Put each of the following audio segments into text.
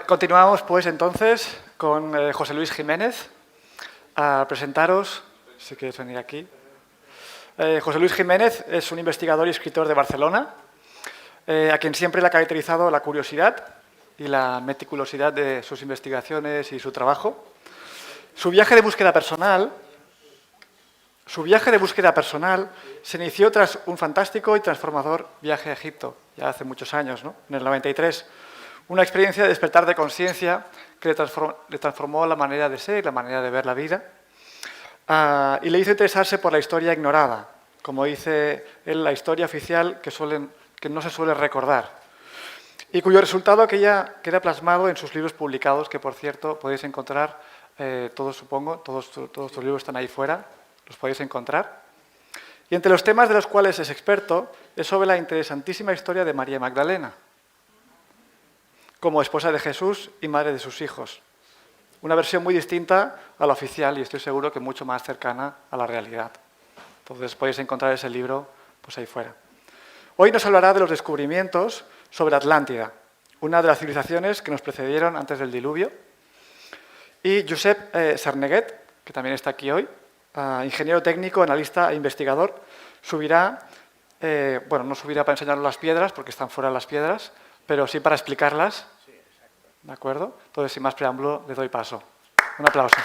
Continuamos, pues, entonces, con José Luis Jiménez, a presentaros, si queréis venir aquí. José Luis Jiménez es un investigador y escritor de Barcelona, a quien siempre le ha caracterizado la curiosidad y la meticulosidad de sus investigaciones y su trabajo. Su viaje de búsqueda personal se inició tras un fantástico y transformador viaje a Egipto, ya hace muchos años, ¿no? En el 93. Una experiencia de despertar de conciencia que le transformó la manera de ser y la manera de ver la vida, y le hizo interesarse por la historia ignorada, como dice él, la historia oficial que no se suele recordar, y cuyo resultado queda plasmado en sus libros publicados, que, por cierto, podéis encontrar todos, supongo, todos tus libros están ahí fuera, los podéis encontrar. Y entre los temas de los cuales es experto es sobre la interesantísima historia de María Magdalena, como esposa de Jesús y madre de sus hijos. Una versión muy distinta a la oficial y estoy seguro que mucho más cercana a la realidad. Entonces podéis encontrar ese libro pues ahí fuera. Hoy nos hablará de los descubrimientos sobre Atlántida, una de las civilizaciones que nos precedieron antes del diluvio. Y Josep Sarneguet, que también está aquí hoy, ingeniero técnico, analista e investigador, subirá, no subirá para enseñarnos las piedras, porque están fuera las piedras, pero sí para explicarlas. ¿De acuerdo? Entonces, sin más preámbulo, le doy paso. Un aplauso.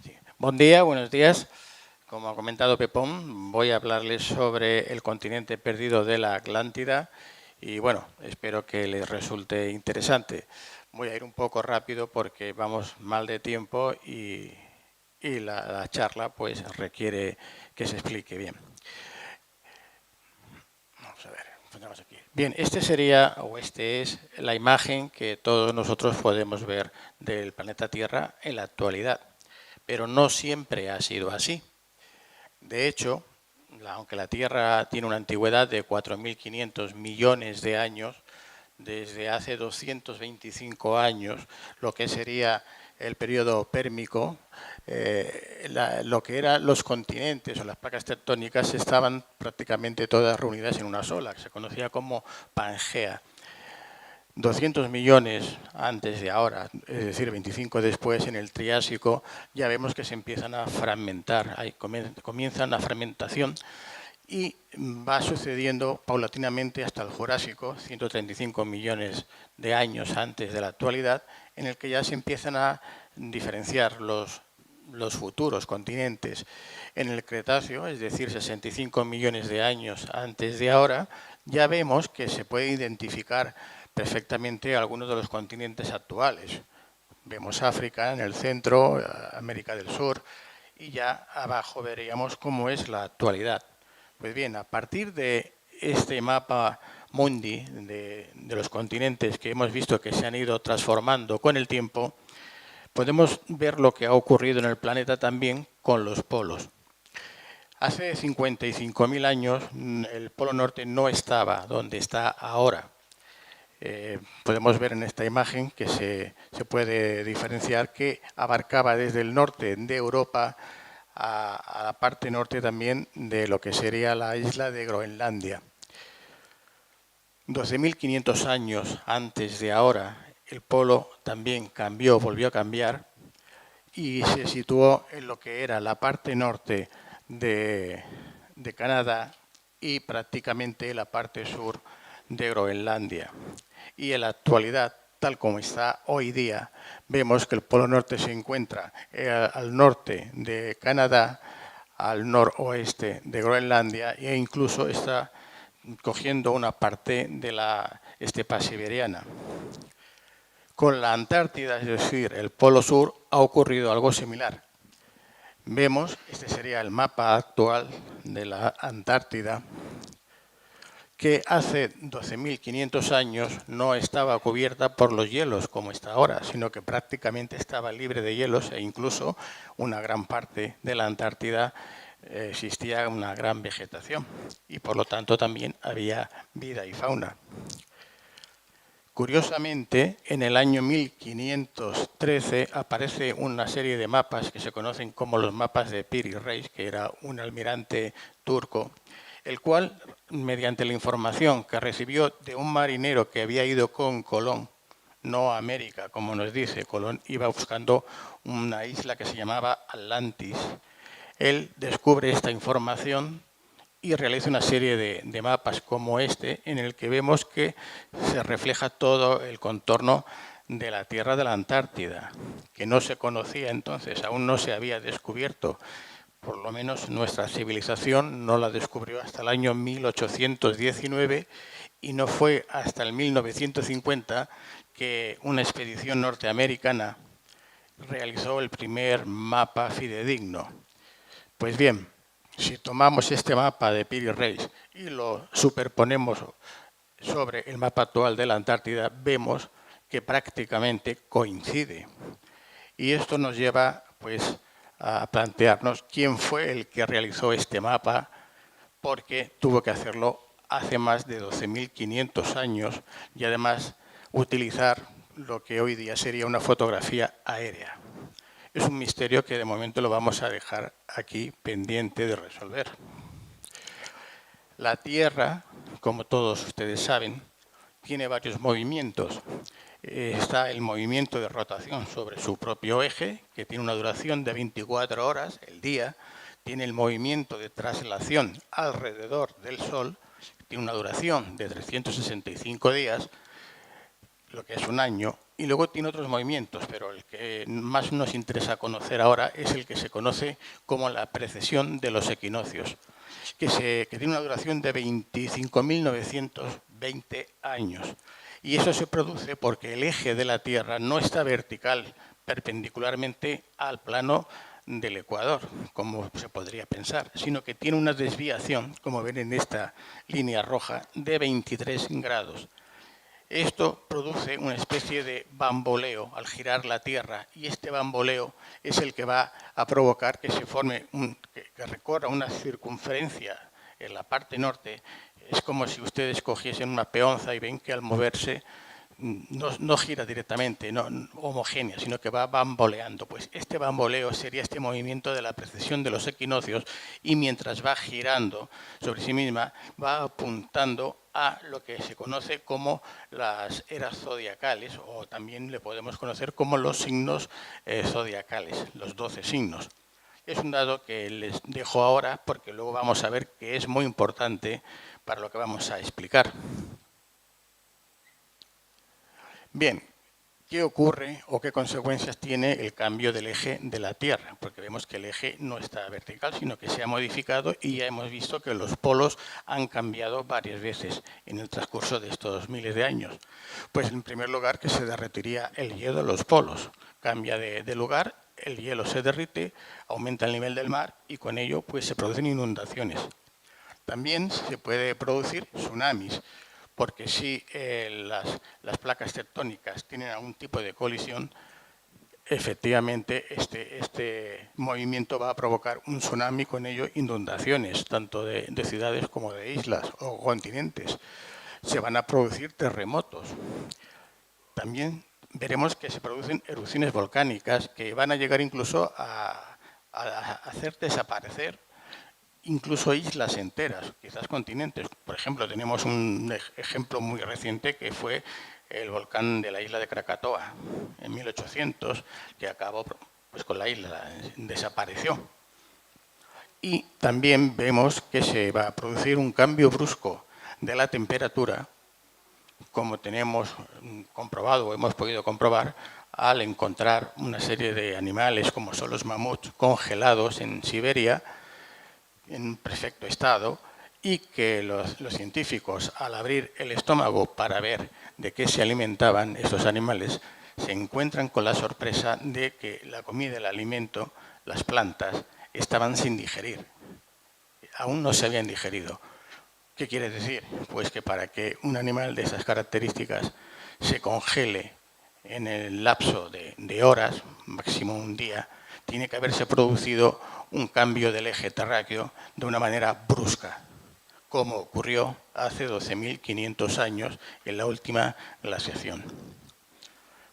Sí. Buen día, buenos días. Como ha comentado Pepón, voy a hablarles sobre el continente perdido de la Atlántida y, bueno, espero que les resulte interesante. Voy a ir un poco rápido porque vamos mal de tiempo y la charla pues requiere que se explique bien. Vamos a ver, ponemos aquí. Bien, esta es la imagen que todos nosotros podemos ver del planeta Tierra en la actualidad, pero no siempre ha sido así. De hecho, aunque la Tierra tiene una antigüedad de 4.500 millones de años, desde hace 225 años, lo que sería el periodo pérmico, lo que eran los continentes o las placas tectónicas estaban prácticamente todas reunidas en una sola, que se conocía como Pangea. 200 millones antes de ahora, es decir, 25 después, en el Triásico, ya vemos que se empiezan a fragmentar, ahí comienza una fragmentación y va sucediendo paulatinamente hasta el Jurásico, 135 millones de años antes de la actualidad, en el que ya se empiezan a diferenciar los futuros continentes. En el Cretáceo, es decir, 65 millones de años antes de ahora, ya vemos que se puede identificar perfectamente algunos de los continentes actuales. Vemos África en el centro, América del Sur, y ya abajo veríamos cómo es la actualidad. Pues bien, a partir de este mapa mundi de los continentes que hemos visto que se han ido transformando con el tiempo, podemos ver lo que ha ocurrido en el planeta también con los polos. Hace 55.000 años el Polo Norte no estaba donde está ahora. Podemos ver en esta imagen que se puede diferenciar que abarcaba desde el norte de Europa a la parte norte también de lo que sería la isla de Groenlandia. 12.500 años antes de ahora, el polo también cambió, volvió a cambiar y se situó en lo que era la parte norte de Canadá y prácticamente la parte sur de Groenlandia. Y en la actualidad, tal como está hoy día, vemos que el Polo Norte se encuentra al norte de Canadá, al noroeste de Groenlandia e incluso está cogiendo una parte de la estepa siberiana. Con la Antártida, es decir, el Polo Sur, ha ocurrido algo similar. Vemos, este sería el mapa actual de la Antártida, que hace 12.500 años no estaba cubierta por los hielos como está ahora, sino que prácticamente estaba libre de hielos e incluso una gran parte de la Antártida existía una gran vegetación y por lo tanto también había vida y fauna. Curiosamente, en el año 1513 aparece una serie de mapas que se conocen como los mapas de Piri Reis, que era un almirante turco, el cual, mediante la información que recibió de un marinero que había ido con Colón, no a América, como nos dice, Colón iba buscando una isla que se llamaba Atlantis. Él descubre esta información y realiza una serie de mapas como este, en el que vemos que se refleja todo el contorno de la Tierra de la Antártida, que no se conocía entonces, aún no se había descubierto. Por lo menos nuestra civilización no la descubrió hasta el año 1819 y no fue hasta el 1950 que una expedición norteamericana realizó el primer mapa fidedigno. Pues bien, si tomamos este mapa de Piri Reis y lo superponemos sobre el mapa actual de la Antártida, vemos que prácticamente coincide. Y esto nos lleva pues, a plantearnos quién fue el que realizó este mapa, porque tuvo que hacerlo hace más de 12.500 años y además utilizar lo que hoy día sería una fotografía aérea. Es un misterio que de momento lo vamos a dejar aquí pendiente de resolver. La Tierra, como todos ustedes saben, tiene varios movimientos. Está el movimiento de rotación sobre su propio eje, que tiene una duración de 24 horas el día. Tiene el movimiento de traslación alrededor del Sol, que tiene una duración de 365 días, lo que es un año. Y luego tiene otros movimientos, pero el que más nos interesa conocer ahora es el que se conoce como la precesión de los equinoccios, que tiene una duración de 25.920 años. Y eso se produce porque el eje de la Tierra no está vertical perpendicularmente al plano del ecuador, como se podría pensar, sino que tiene una desviación, como ven en esta línea roja, de 23 grados. Esto produce una especie de bamboleo al girar la Tierra y este bamboleo es el que va a provocar que se forme, que recorra una circunferencia en la parte norte. Es como si ustedes cogiesen una peonza y ven que al moverse no gira directamente, no homogénea, sino que va bamboleando. Pues este bamboleo sería este movimiento de la precesión de los equinoccios y mientras va girando sobre sí misma va apuntando a lo que se conoce como las eras zodiacales, o también le podemos conocer como los signos zodiacales, los 12 signos. Es un dato que les dejo ahora porque luego vamos a ver que es muy importante para lo que vamos a explicar. Bien, ¿qué ocurre o qué consecuencias tiene el cambio del eje de la Tierra? Porque vemos que el eje no está vertical, sino que se ha modificado y ya hemos visto que los polos han cambiado varias veces en el transcurso de estos miles de años. Pues en primer lugar que se derretiría el hielo de los polos. Cambia de lugar, el hielo se derrite, aumenta el nivel del mar y con ello pues, se producen inundaciones. También se puede producir tsunamis, porque si las placas tectónicas tienen algún tipo de colisión, efectivamente este movimiento va a provocar un tsunami, con ello inundaciones, tanto de ciudades como de islas o continentes. Se van a producir terremotos. También veremos que se producen erupciones volcánicas que van a llegar incluso a hacer desaparecer incluso islas enteras, quizás continentes. Por ejemplo, tenemos un ejemplo muy reciente que fue el volcán de la isla de Krakatoa en 1800, que acabó pues, con la isla, desapareció. Y también vemos que se va a producir un cambio brusco de la temperatura, como tenemos comprobado o hemos podido comprobar al encontrar una serie de animales como son los mamuts congelados en Siberia, en perfecto estado, y que los científicos, al abrir el estómago para ver de qué se alimentaban estos animales, se encuentran con la sorpresa de que la comida, el alimento, las plantas, estaban sin digerir. Aún no se habían digerido. ¿Qué quiere decir? Pues que para que un animal de esas características se congele en el lapso de horas, máximo un día, tiene que haberse producido un cambio del eje terráqueo de una manera brusca. como ocurrió hace 12.500 años en la última glaciación.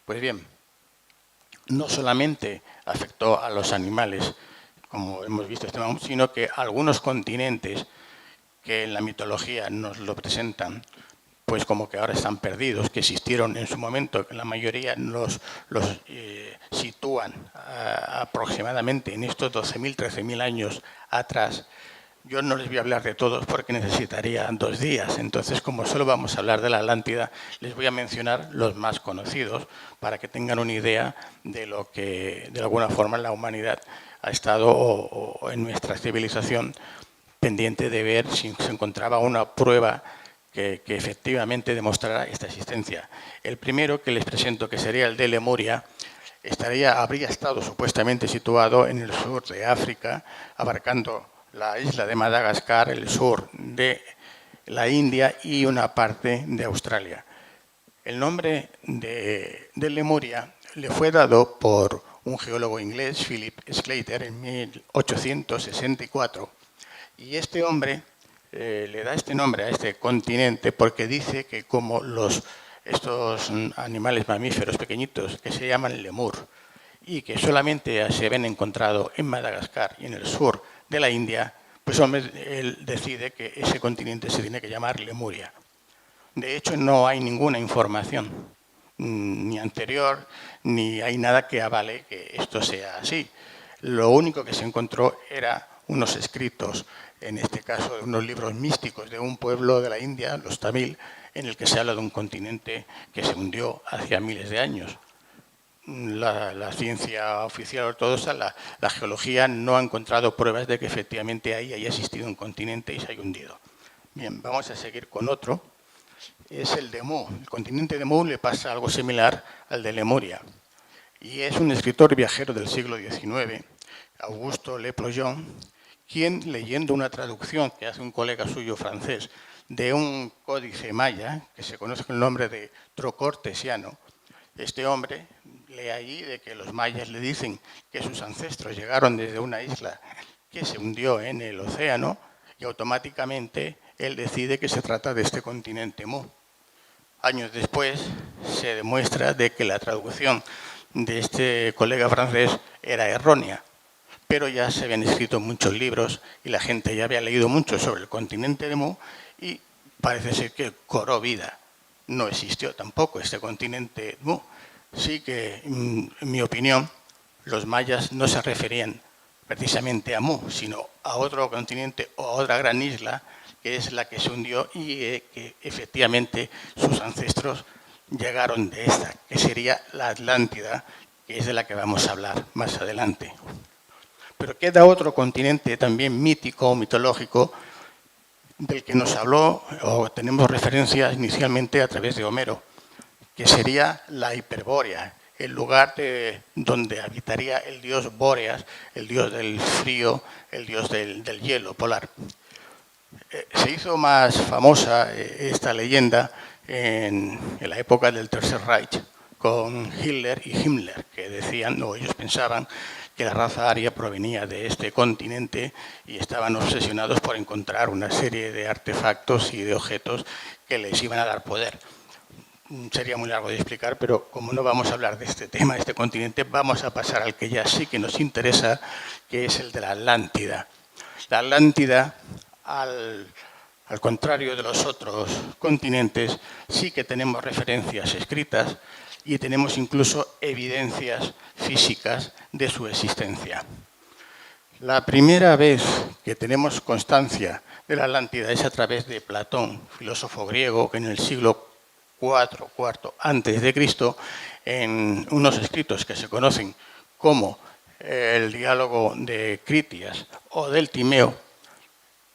Pues bien, no solamente afectó a los animales, como hemos visto, sino que algunos continentes que en la mitología nos lo presentan, pues como que ahora están perdidos, que existieron en su momento, que la mayoría los sitúan aproximadamente en estos 12.000, 13.000 años atrás. Yo no les voy a hablar de todos porque necesitaría 2 días. Entonces, como solo vamos a hablar de la Atlántida, les voy a mencionar los más conocidos para que tengan una idea de lo que, de alguna forma, la humanidad ha estado, o en nuestra civilización, pendiente de ver si se encontraba una prueba que efectivamente demostrara esta existencia. El primero que les presento, que sería el de Lemuria, habría estado supuestamente situado en el sur de África, abarcando la isla de Madagascar, el sur de la India y una parte de Australia. El nombre de Lemuria le fue dado por un geólogo inglés, Philip Sclater, en 1864. Y este hombre le da este nombre a este continente porque dice que como estos animales mamíferos pequeñitos que se llaman lemur y que solamente se habían encontrado en Madagascar y en el sur de la India, pues él decide que ese continente se tiene que llamar Lemuria. De hecho, no hay ninguna información ni anterior, ni hay nada que avale que esto sea así. Lo único que se encontró era unos escritos, en este caso unos libros místicos de un pueblo de la India, los tamil, en el que se habla de un continente que se hundió hace miles de años. La ciencia oficial ortodoxa, la geología, no ha encontrado pruebas de que efectivamente ahí haya existido un continente y se haya hundido. Bien, vamos a seguir con otro. Es el de Mu. El continente de Mu le pasa algo similar al de Lemuria. Y es un escritor viajero del siglo XIX, Augusto Le Plongeon, quien, leyendo una traducción que hace un colega suyo francés de un códice maya, que se conoce con el nombre de Trocortesiano, este hombre lee allí de que los mayas le dicen que sus ancestros llegaron desde una isla que se hundió en el océano y automáticamente él decide que se trata de este continente Mu. Años después se demuestra de que la traducción de este colega francés era errónea, pero ya se habían escrito muchos libros y la gente ya había leído mucho sobre el continente de Mu y parece ser que cobró vida. No existió tampoco este continente Mu. Sí que, en mi opinión, los mayas no se referían precisamente a Mu, sino a otro continente o a otra gran isla, que es la que se hundió y que efectivamente sus ancestros llegaron de esta, que sería la Atlántida, que es de la que vamos a hablar más adelante. Pero queda otro continente también mítico o mitológico del que nos habló o tenemos referencias inicialmente a través de Homero, que sería la Hiperbórea, el lugar donde habitaría el dios Bóreas, el dios del frío, el dios del hielo polar. Se hizo más famosa esta leyenda en la época del Tercer Reich, con Hitler y Himmler, que decían, o ellos pensaban, que la raza aria provenía de este continente y estaban obsesionados por encontrar una serie de artefactos y de objetos que les iban a dar poder. Sería muy largo de explicar, pero como no vamos a hablar de este tema, de este continente, vamos a pasar al que ya sí que nos interesa, que es el de la Atlántida. La Atlántida, al contrario de los otros continentes, sí que tenemos referencias escritas y tenemos incluso evidencias físicas de su existencia. La primera vez que tenemos constancia de la Atlántida es a través de Platón, filósofo griego, que en el siglo IV antes de Cristo, en unos escritos que se conocen como el diálogo de Critias o del Timeo,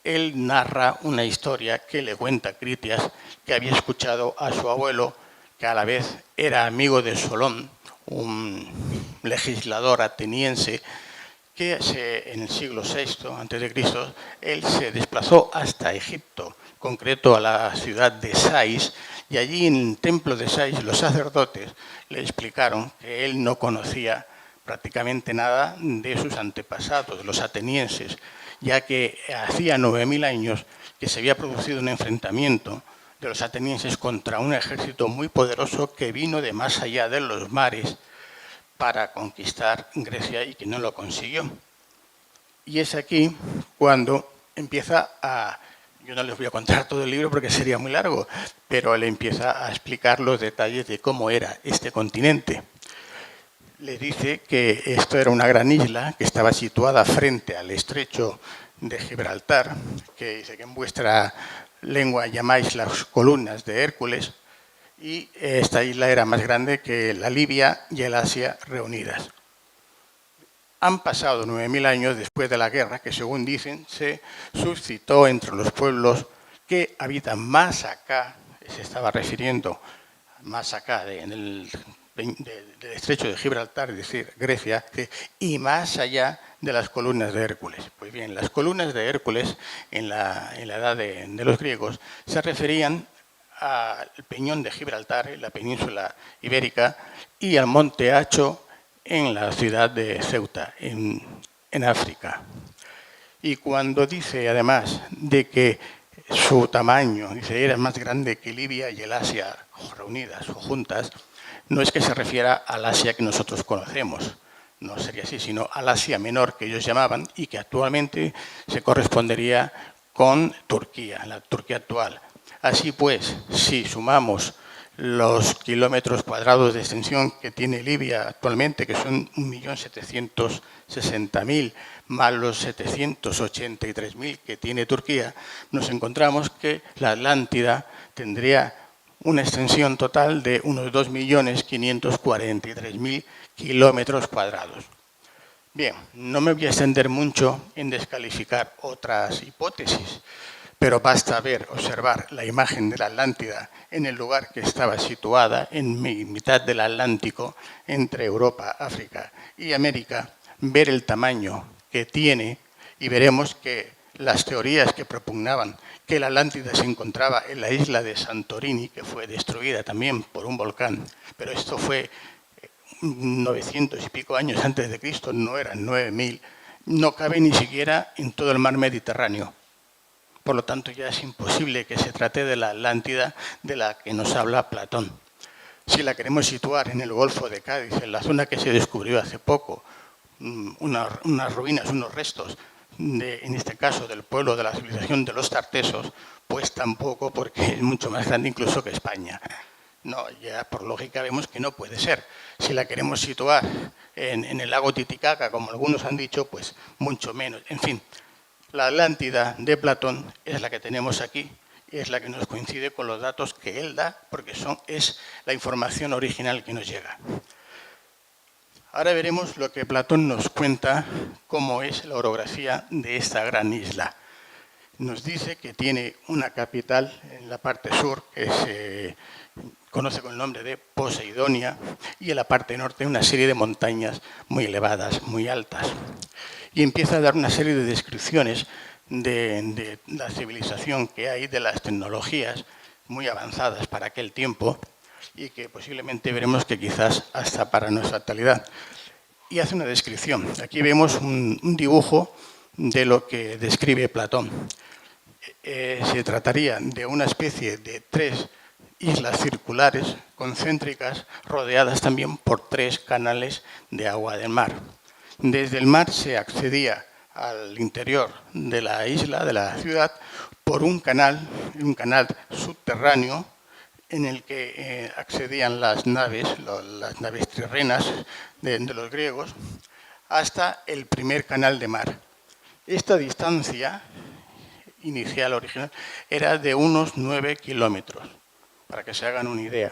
él narra una historia que le cuenta Critias que había escuchado a su abuelo, que a la vez era amigo de Solón, un legislador ateniense, que en el siglo VI a.C. él se desplazó hasta Egipto, concreto a la ciudad de Sais, y allí en el templo de Sais los sacerdotes le explicaron que él no conocía prácticamente nada de sus antepasados, los atenienses, ya que hacía 9.000 años que se había producido un enfrentamiento de los atenienses contra un ejército muy poderoso que vino de más allá de los mares para conquistar Grecia y que no lo consiguió. Y es aquí cuando empieza a... Yo no les voy a contar todo el libro porque sería muy largo, pero él empieza a explicar los detalles de cómo era este continente. Le dice que esto era una gran isla que estaba situada frente al estrecho de Gibraltar, que dice que en vuestra lengua llamáis las columnas de Hércules, y esta isla era más grande que la Libia y el Asia reunidas. Han pasado 9.000 años después de la guerra, que según dicen se suscitó entre los pueblos que habitan más acá, se estaba refiriendo más acá del estrecho de Gibraltar, es decir, Grecia, y más allá de las columnas de Hércules. Pues bien, las columnas de Hércules en la edad de los griegos se referían al peñón de Gibraltar, en la península ibérica, y al monte Hacho, en la ciudad de Ceuta, en África. Y cuando dice, además, de que su tamaño era más grande que Libia y el Asia reunidas o juntas, no es que se refiera al Asia que nosotros conocemos, no sería así, sino al Asia Menor que ellos llamaban y que actualmente se correspondería con Turquía, la Turquía actual. Así pues, si sumamos los kilómetros cuadrados de extensión que tiene Libia actualmente, que son 1.760.000, más los 783.000 que tiene Turquía, nos encontramos que la Atlántida tendría una extensión total de unos 2.543.000 kilómetros cuadrados. Bien, no me voy a extender mucho en descalificar otras hipótesis, pero basta observar la imagen de la Atlántida en el lugar que estaba situada en mitad del Atlántico, entre Europa, África y América, ver el tamaño que tiene y veremos que las teorías que propugnaban que la Atlántida se encontraba en la isla de Santorini, que fue destruida también por un volcán, pero esto fue 900 y pico años antes de Cristo, no eran 9.000, no cabe ni siquiera en todo el mar Mediterráneo. Por lo tanto, ya es imposible que se trate de la Atlántida de la que nos habla Platón. Si la queremos situar en el Golfo de Cádiz, en la zona que se descubrió hace poco, unas ruinas, unos restos, en este caso del pueblo de la civilización de los tartesos, pues tampoco, porque es mucho más grande incluso que España. No, ya por lógica vemos que no puede ser. Si la queremos situar en el lago Titicaca, como algunos han dicho, pues mucho menos. En fin, la Atlántida de Platón es la que tenemos aquí y es la que nos coincide con los datos que él da, porque es la información original que nos llega. Ahora veremos lo que Platón nos cuenta, cómo es la orografía de esta gran isla. Nos dice que tiene una capital en la parte sur, que se conoce con el nombre de Poseidonia, y en la parte norte una serie de montañas muy elevadas, muy altas. Y empieza a dar una serie de descripciones de la civilización que hay, de las tecnologías muy avanzadas para aquel tiempo y que posiblemente veremos que quizás hasta para nuestra actualidad. Y hace una descripción. Aquí vemos un dibujo de lo que describe Platón. Se trataría de una especie de 3 islas circulares, concéntricas, rodeadas también por 3 canales de agua del mar. Desde el mar se accedía al interior de la isla, de la ciudad, por un canal subterráneo en el que accedían las naves trirrenas de los griegos, hasta el primer canal de mar. Esta distancia inicial, original, era de unos 9 kilómetros, para que se hagan una idea.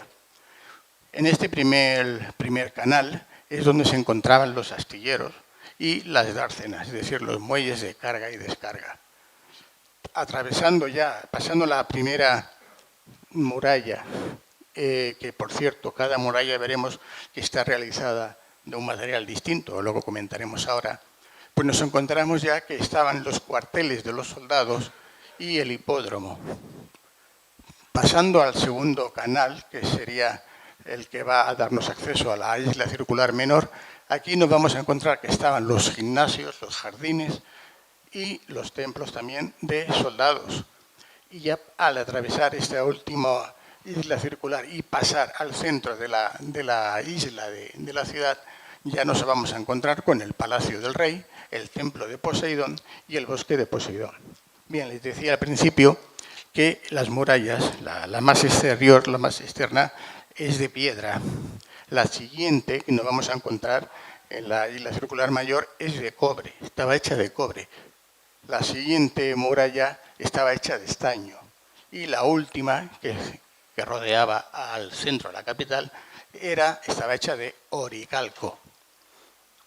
En este primer canal es donde se encontraban los astilleros y las dárcenas, es decir, los muelles de carga y descarga. Pasando la primera muralla, que por cierto, cada muralla veremos que está realizada de un material distinto, luego comentaremos ahora, pues nos encontramos ya que estaban los cuarteles de los soldados y el hipódromo. Pasando al segundo canal, que sería el que va a darnos acceso a la isla circular menor, aquí nos vamos a encontrar que estaban los gimnasios, los jardines y los templos también de soldados. Y ya al atravesar esta última isla circular y pasar al centro de la isla de la ciudad, ya nos vamos a encontrar con el Palacio del Rey, el Templo de Poseidón y el Bosque de Poseidón. Bien, les decía al principio que las murallas, la más exterior, la más externa, es de piedra. La siguiente que nos vamos a encontrar en la isla circular mayor es de cobre, estaba hecha de cobre. La siguiente muralla estaba hecha de estaño. Y la última, que rodeaba al centro de la capital, estaba hecha de oricalco.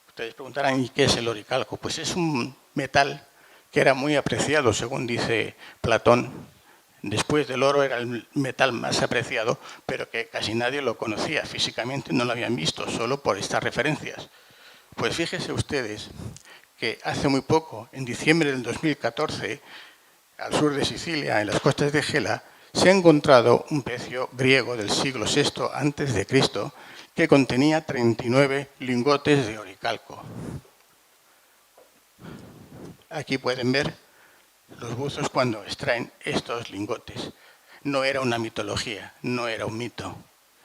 Ustedes preguntarán, ¿y qué es el oricalco? Pues es un metal que era muy apreciado, según dice Platón. Después del oro era el metal más apreciado, pero que casi nadie lo conocía. Físicamente no lo habían visto, solo por estas referencias. Pues fíjense ustedes que hace muy poco, en diciembre del 2014, al sur de Sicilia, en las costas de Gela, se ha encontrado un pecio griego del siglo VI a.C. que contenía 39 lingotes de oricalco. Aquí pueden ver los buzos cuando extraen estos lingotes. No era una mitología, no era un mito.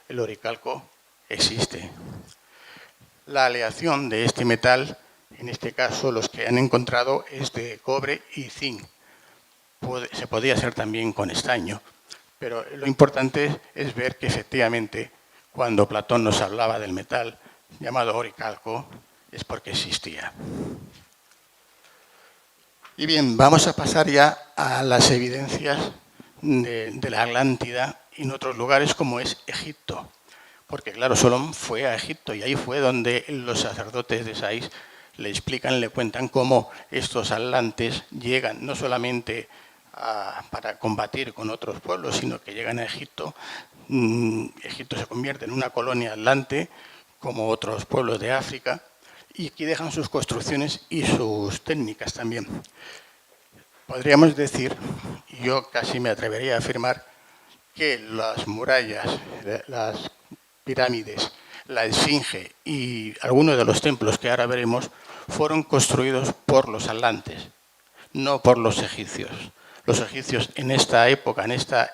El oricalco existe. La aleación de este metal, en este caso los que han encontrado, es de cobre y zinc. Se podía hacer también con estaño, pero lo importante es ver que efectivamente cuando Platón nos hablaba del metal llamado oricalco es porque existía. Y bien, vamos a pasar ya a las evidencias de la Atlántida en otros lugares como es Egipto. Porque claro, Solón fue a Egipto y ahí fue donde los sacerdotes de Sais le explican, le cuentan cómo estos atlantes llegan no solamente para combatir con otros pueblos, sino que llegan a Egipto. Egipto se convierte en una colonia atlante, como otros pueblos de África, y aquí dejan sus construcciones y sus técnicas también. Podríamos decir, y yo casi me atrevería a afirmar, que las murallas, las pirámides, la esfinge y algunos de los templos que ahora veremos fueron construidos por los atlantes, no por los egipcios. Los egipcios en esta época, en esta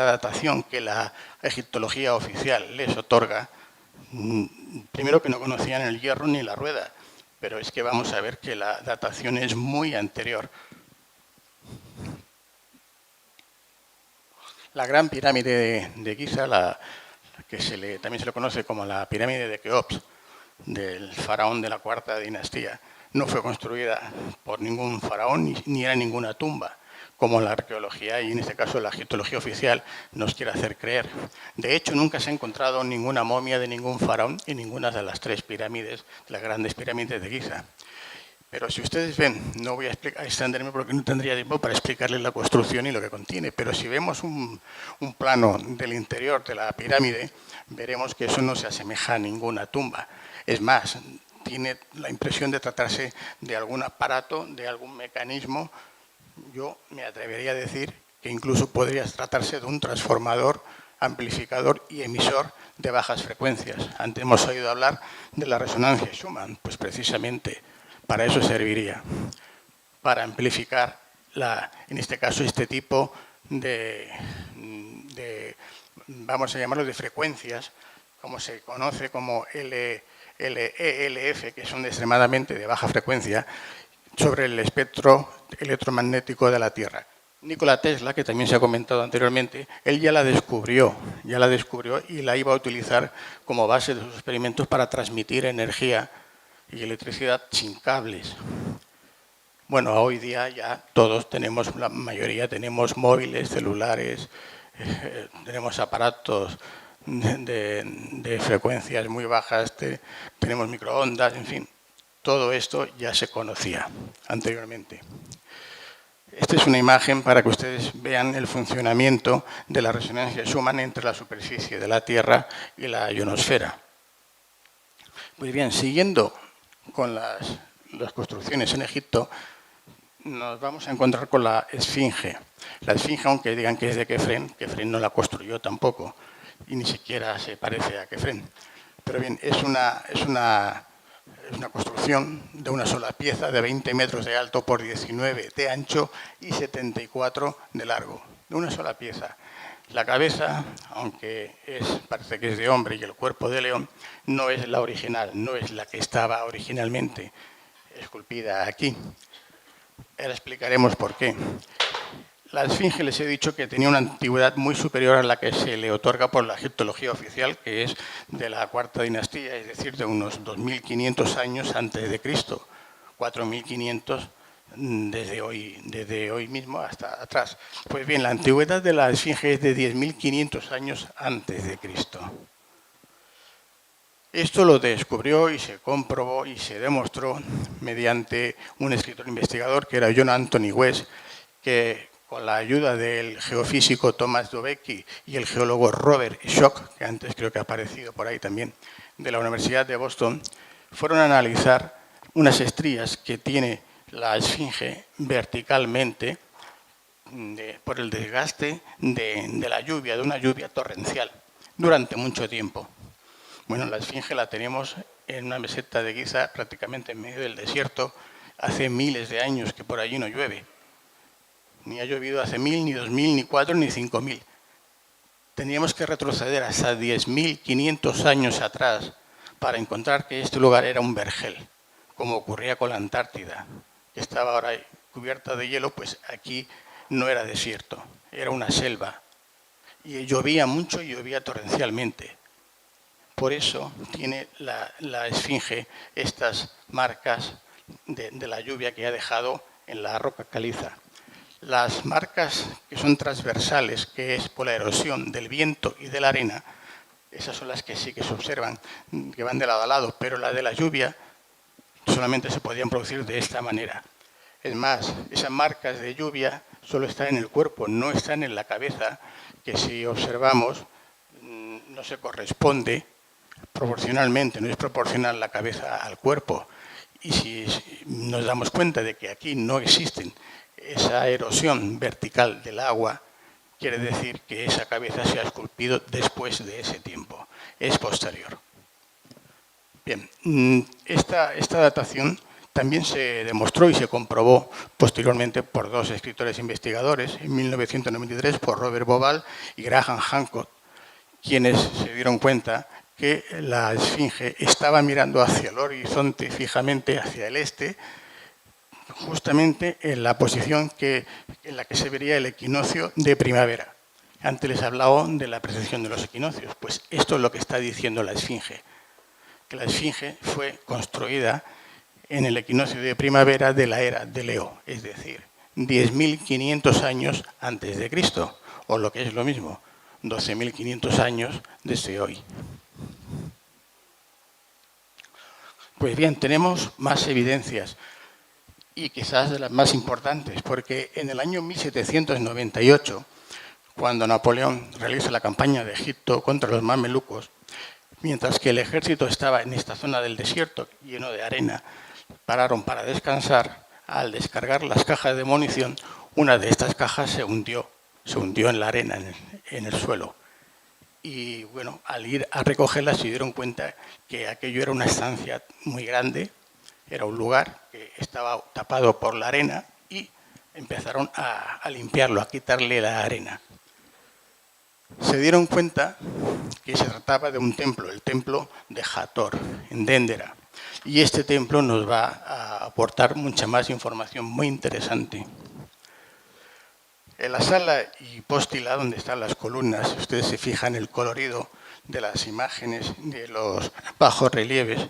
datación que la egiptología oficial les otorga, primero que no conocían el hierro ni la rueda, pero es que vamos a ver que la datación es muy anterior. La gran pirámide de Giza, que también se le conoce como la pirámide de Keops, del faraón de la cuarta dinastía, no fue construida por ningún faraón ni era ninguna tumba, como la arqueología y en este caso la egiptología oficial nos quiere hacer creer. De hecho, nunca se ha encontrado ninguna momia de ningún faraón en ninguna de las tres pirámides, las grandes pirámides de Giza. Pero si ustedes ven, no voy a extenderme porque no tendría tiempo para explicarles la construcción y lo que contiene, pero si vemos un plano del interior de la pirámide, veremos que eso no se asemeja a ninguna tumba. Es más, tiene la impresión de tratarse de algún aparato, de algún mecanismo. Yo me atrevería a decir que incluso podría tratarse de un transformador, amplificador y emisor de bajas frecuencias. Antes hemos oído hablar de la resonancia Schumann, pues precisamente para eso serviría, para amplificar, en este caso, este tipo de, vamos a llamarlo, de frecuencias, como se conoce como ELF, que son extremadamente de baja frecuencia, sobre el espectro electromagnético de la Tierra. Nikola Tesla, que también se ha comentado anteriormente, él ya la descubrió y la iba a utilizar como base de sus experimentos para transmitir energía y electricidad sin cables. Bueno, hoy día ya todos tenemos, la mayoría tenemos móviles, celulares, tenemos aparatos de frecuencias muy bajas, tenemos microondas, en fin, todo esto ya se conocía anteriormente. Esta es una imagen para que ustedes vean el funcionamiento de la resonancia Schumann entre la superficie de la Tierra y la ionosfera. Muy bien, siguiendo con las construcciones en Egipto, nos vamos a encontrar con la esfinge. La esfinge, aunque digan que es de Kefren no la construyó tampoco. y ni siquiera se parece a Kefren. Pero bien, es una construcción de una sola pieza de 20 metros de alto por 19 de ancho y 74 de largo. De una sola pieza. La cabeza, aunque parece que es de hombre y el cuerpo de león, no es la original, no es la que estaba originalmente esculpida aquí. Ahora explicaremos por qué. La esfinge les he dicho que tenía una antigüedad muy superior a la que se le otorga por la egiptología oficial, que es de la cuarta dinastía, es decir, de unos 2.500 años antes de Cristo, 4.500 desde hoy mismo hasta atrás. Pues bien, la antigüedad de la esfinge es de 10.500 años antes de Cristo. Esto lo descubrió y se comprobó y se demostró mediante un escritor investigador que era John Anthony West, que con la ayuda del geofísico Thomas Dobzhansky y el geólogo Robert Schoch, que antes creo que ha aparecido por ahí también, de la Universidad de Boston, fueron a analizar unas estrías que tiene la esfinge verticalmente por el desgaste de la lluvia, de una lluvia torrencial, durante mucho tiempo. Bueno, la esfinge la tenemos en una meseta de Giza, prácticamente en medio del desierto, hace miles de años que por allí no llueve. Ni ha llovido hace 1000, ni 2000, ni 4000, ni 5000. Tendríamos que retroceder hasta 10.500 años atrás para encontrar que este lugar era un vergel, como ocurría con la Antártida, que estaba ahora cubierta de hielo, pues aquí no era desierto, era una selva. Y llovía mucho y llovía torrencialmente. Por eso tiene la esfinge estas marcas de la lluvia que ha dejado en la roca caliza. Las marcas que son transversales, que es por la erosión del viento y de la arena, esas son las que sí que se observan, que van de lado a lado, pero la de la lluvia solamente se podían producir de esta manera. Es más, esas marcas de lluvia solo están en el cuerpo, no están en la cabeza, que si observamos no se corresponde proporcionalmente, no es proporcional la cabeza al cuerpo. Y si nos damos cuenta de que aquí no existen esa erosión vertical del agua, quiere decir que esa cabeza se ha esculpido después de ese tiempo, es posterior. Bien, esta datación también se demostró y se comprobó posteriormente por dos escritores investigadores, en 1993 por Robert Bauval y Graham Hancock, quienes se dieron cuenta que la esfinge estaba mirando hacia el horizonte, fijamente hacia el este, justamente en la posición en la que se vería el equinoccio de primavera. Antes les hablaba de la precesión de los equinoccios. Pues esto es lo que está diciendo la esfinge, que la esfinge fue construida en el equinoccio de primavera de la era de Leo, es decir, 10.500 años antes de Cristo, o lo que es lo mismo, 12.500 años desde hoy. Pues bien, tenemos más evidencias, y quizás de las más importantes, porque en el año 1798, cuando Napoleón realiza la campaña de Egipto contra los mamelucos, mientras que el ejército estaba en esta zona del desierto lleno de arena, pararon para descansar. Al descargar las cajas de munición, una de estas cajas se hundió en la arena, en el suelo. Y bueno, al ir a recogerla se dieron cuenta que aquello era una estancia muy grande, era un lugar que estaba tapado por la arena y empezaron a limpiarlo, a quitarle la arena. Se dieron cuenta que se trataba de un templo, el templo de Hathor, en Dendera. Y este templo nos va a aportar mucha más información muy interesante. En la sala hipóstila, donde están las columnas, ustedes se fijan el colorido de las imágenes, de los bajos relieves,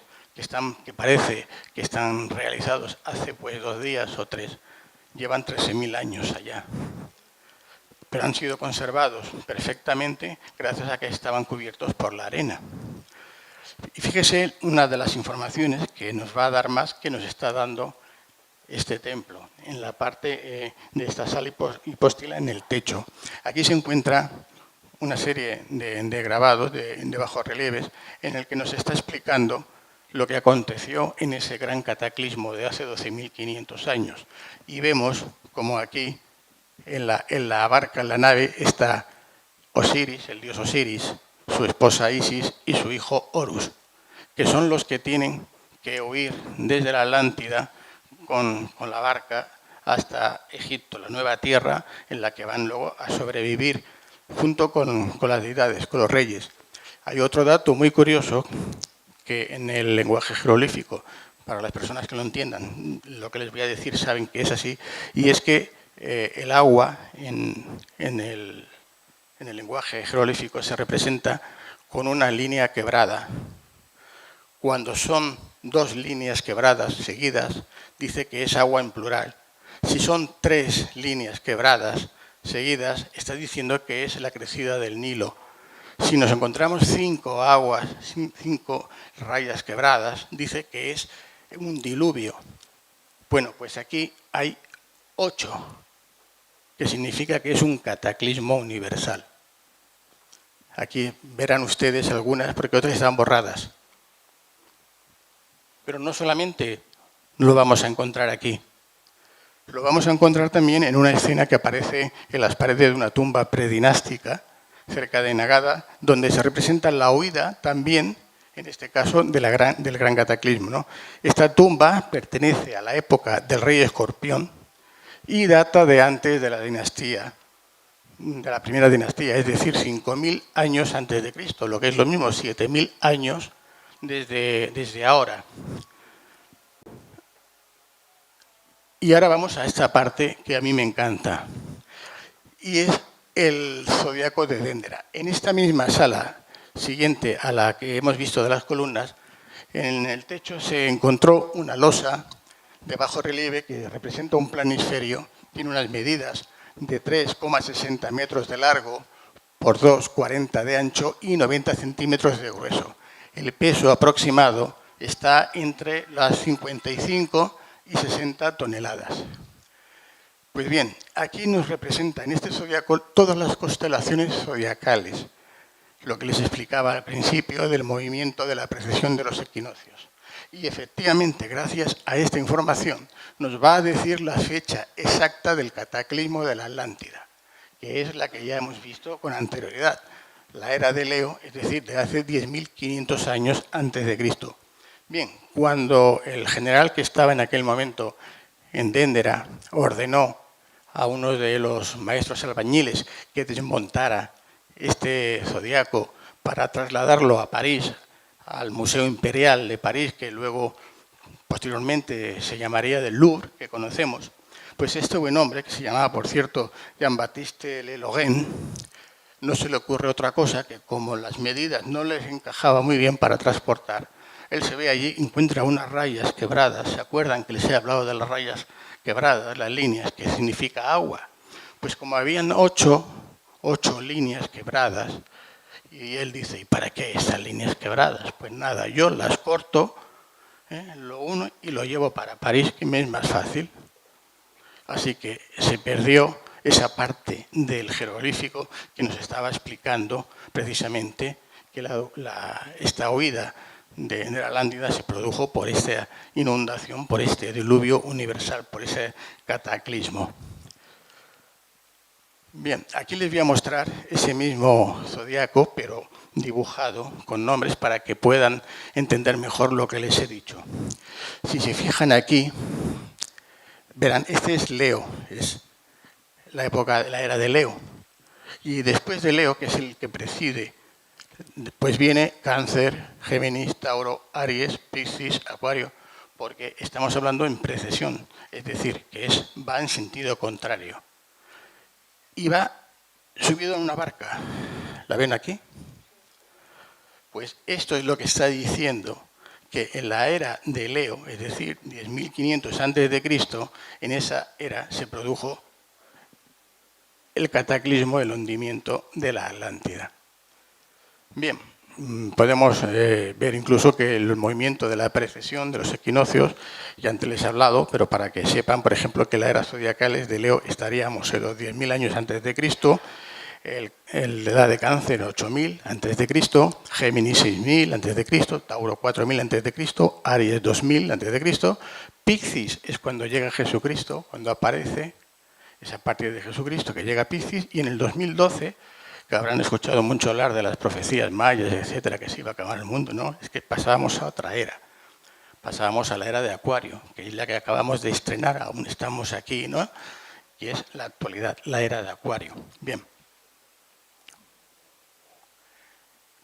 que parece que están realizados hace pues 2 días o 3. Llevan 13.000 años allá. Pero han sido conservados perfectamente gracias a que estaban cubiertos por la arena. Y fíjese una de las informaciones que nos va a dar más, que nos está dando este templo, en la parte de esta sala hipóstila, en el techo. Aquí se encuentra una serie de grabados de bajorrelieves en el que nos está explicando lo que aconteció en ese gran cataclismo de hace 12.500 años. Y vemos como aquí, en la barca, en la nave, está Osiris, el dios Osiris, su esposa Isis y su hijo Horus, que son los que tienen que huir desde la Atlántida con la barca hasta Egipto, la nueva tierra en la que van luego a sobrevivir junto con las deidades, con los reyes. Hay otro dato muy curioso que en el lenguaje jeroglífico, para las personas que lo entiendan, lo que les voy a decir saben que es así, y es que el agua en el lenguaje jeroglífico se representa con una línea quebrada. Cuando son dos líneas quebradas seguidas, dice que es agua en plural. Si son tres líneas quebradas seguidas, está diciendo que es la crecida del Nilo. Si nos encontramos 5 aguas, 5 rayas quebradas, dice que es un diluvio. Bueno, pues aquí hay 8, que significa que es un cataclismo universal. Aquí verán ustedes algunas, porque otras están borradas. Pero no solamente lo vamos a encontrar aquí. Lo vamos a encontrar también en una escena que aparece en las paredes de una tumba predinástica, cerca de Nagada, donde se representa la huida también, en este caso, del gran cataclismo, ¿no? Esta tumba pertenece a la época del rey Escorpión y data de antes de la dinastía, de la primera dinastía, es decir, 5.000 años antes de Cristo, lo que es lo mismo, 7.000 años desde ahora. Y ahora vamos a esta parte que a mí me encanta, y es el zodiaco de Déndera. En esta misma sala, siguiente a la que hemos visto de las columnas, en el techo se encontró una losa de bajo relieve que representa un planisferio, tiene unas medidas de 3,60 metros de largo por 2,40 de ancho y 90 centímetros de grueso. El peso aproximado está entre las 55 y 60 toneladas. Pues bien, aquí nos representa en este zodiaco todas las constelaciones zodiacales, lo que les explicaba al principio del movimiento de la precesión de los equinoccios. Y efectivamente, gracias a esta información, nos va a decir la fecha exacta del cataclismo de la Atlántida, que es la que ya hemos visto con anterioridad, la era de Leo, es decir, de hace 10.500 años antes de Cristo. Bien, cuando el general que estaba en aquel momento en Déndera ordenó a uno de los maestros albañiles que desmontara este zodiaco para trasladarlo a París, al Museo Imperial de París, que luego, posteriormente, se llamaría del Louvre, que conocemos, pues este buen hombre, que se llamaba, por cierto, Jean-Baptiste Le Lorrain, no se le ocurre otra cosa que, como las medidas no les encajaba muy bien para transportar, él se ve allí, encuentra unas rayas quebradas. ¿Se acuerdan que les he hablado de las rayas quebradas, las líneas, que significa agua? Pues como habían 8 líneas quebradas, y él dice, ¿y para qué estas líneas quebradas? Pues nada, yo las corto, lo uno y lo llevo para París, que me es más fácil. Así que se perdió esa parte del jeroglífico que nos estaba explicando precisamente que esta huida de la Atlántida se produjo por esta inundación, por este diluvio universal, por ese cataclismo. Bien, aquí les voy a mostrar ese mismo zodiaco, pero dibujado con nombres para que puedan entender mejor lo que les he dicho. Si se fijan aquí, verán, este es Leo, es la época de la era de Leo. Y después de Leo, que es el que preside, pues viene Cáncer, Géminis, Tauro, Aries, Piscis, Acuario, porque estamos hablando en precesión, es decir, que va en sentido contrario. Y va subido en una barca. ¿La ven aquí? Pues esto es lo que está diciendo, que en la era de Leo, es decir, 10.500 antes de Cristo, en esa era se produjo el cataclismo, el hundimiento de la Atlántida. Bien, podemos ver incluso que el movimiento de la precesión de los equinoccios, ya antes les he hablado, pero para que sepan, por ejemplo, que la era zodiacal es de Leo, estaríamos en los 10.000 años antes de Cristo, la edad de Cáncer 8.000 antes de Cristo, Géminis 6.000 antes de Cristo, Tauro 4.000 antes de Cristo, Aries 2.000 antes de Cristo, Piscis es cuando llega Jesucristo, cuando aparece, es a partir de Jesucristo que llega Piscis, y en el 2012 que habrán escuchado mucho hablar de las profecías mayas, etcétera, que se iba a acabar el mundo, ¿no? Es que pasábamos a otra era. Pasábamos a la era de Acuario, que es la que acabamos de estrenar, aún estamos aquí, ¿no? Y es la actualidad, la era de Acuario. Bien.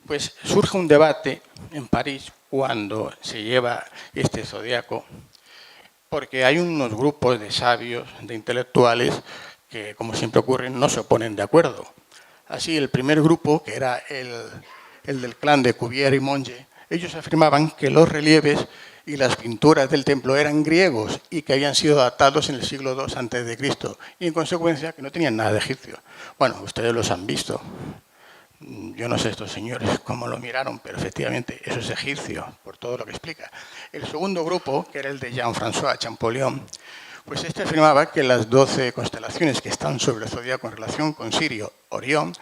Pues surge un debate en París cuando se lleva este zodiaco, porque hay unos grupos de sabios, de intelectuales, que, como siempre ocurre, no se ponen de acuerdo. Así, el primer grupo, que era el del clan de Cuvier y Monge, ellos afirmaban que los relieves y las pinturas del templo eran griegos y que habían sido datados en el siglo II a.C. y, en consecuencia, que no tenían nada de egipcio. Bueno, ustedes los han visto. Yo no sé estos señores cómo lo miraron, pero efectivamente eso es egipcio, por todo lo que explica. El segundo grupo, que era el de Jean-François Champollion, pues este afirmaba que las 12 constelaciones que están sobre el zodiaco en relación con Sirio, Orión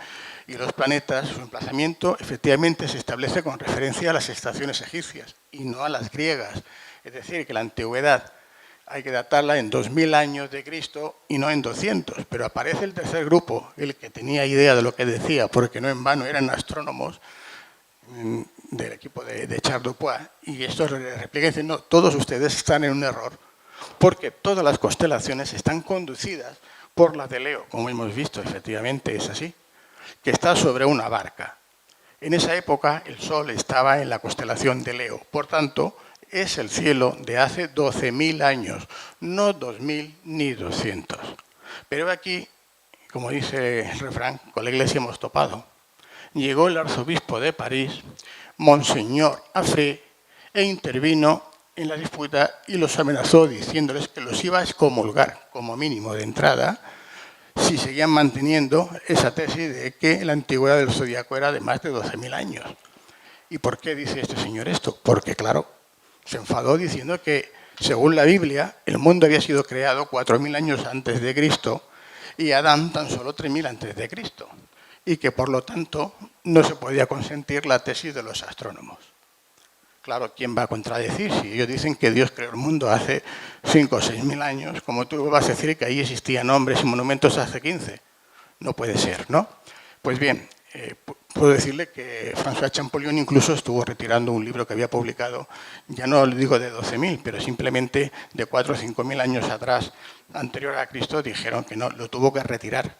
y los planetas, su emplazamiento efectivamente se establece con referencia a las estaciones egipcias y no a las griegas. Es decir, que la antigüedad hay que datarla en 2000 años de Cristo y no en 200. Pero aparece el tercer grupo, el que tenía idea de lo que decía, porque no en vano eran astrónomos del equipo de Charles Dupuis, y estos le replican y dicen, no, todos ustedes están en un error, porque todas las constelaciones están conducidas por la de Leo, como hemos visto, efectivamente es así, que está sobre una barca. En esa época el Sol estaba en la constelación de Leo, por tanto, es el cielo de hace 12.000 años, no 2.000 ni 200. Pero aquí, como dice el refrán, con la iglesia hemos topado. Llegó el arzobispo de París, Monseñor Affray, e intervino en la disputa y los amenazó diciéndoles que los iba a excomulgar, como mínimo de entrada, si seguían manteniendo esa tesis de que la antigüedad del zodiaco era de más de 12.000 años. ¿Y por qué dice este señor esto? Porque, claro, se enfadó diciendo que, según la Biblia, el mundo había sido creado 4.000 años antes de Cristo y Adán tan solo 3.000 antes de Cristo, y que, por lo tanto, no se podía consentir la tesis de los astrónomos. Claro, ¿quién va a contradecir? Si ellos dicen que Dios creó el mundo hace 5 o 6.000 años, como tú vas a decir que ahí existían hombres y monumentos hace 15. No puede ser, ¿no? Pues bien, puedo decirle que François Champollion incluso estuvo retirando un libro que había publicado, ya no le digo de 12.000, pero simplemente de 4 o 5.000 años atrás, anterior a Cristo, dijeron que no, lo tuvo que retirar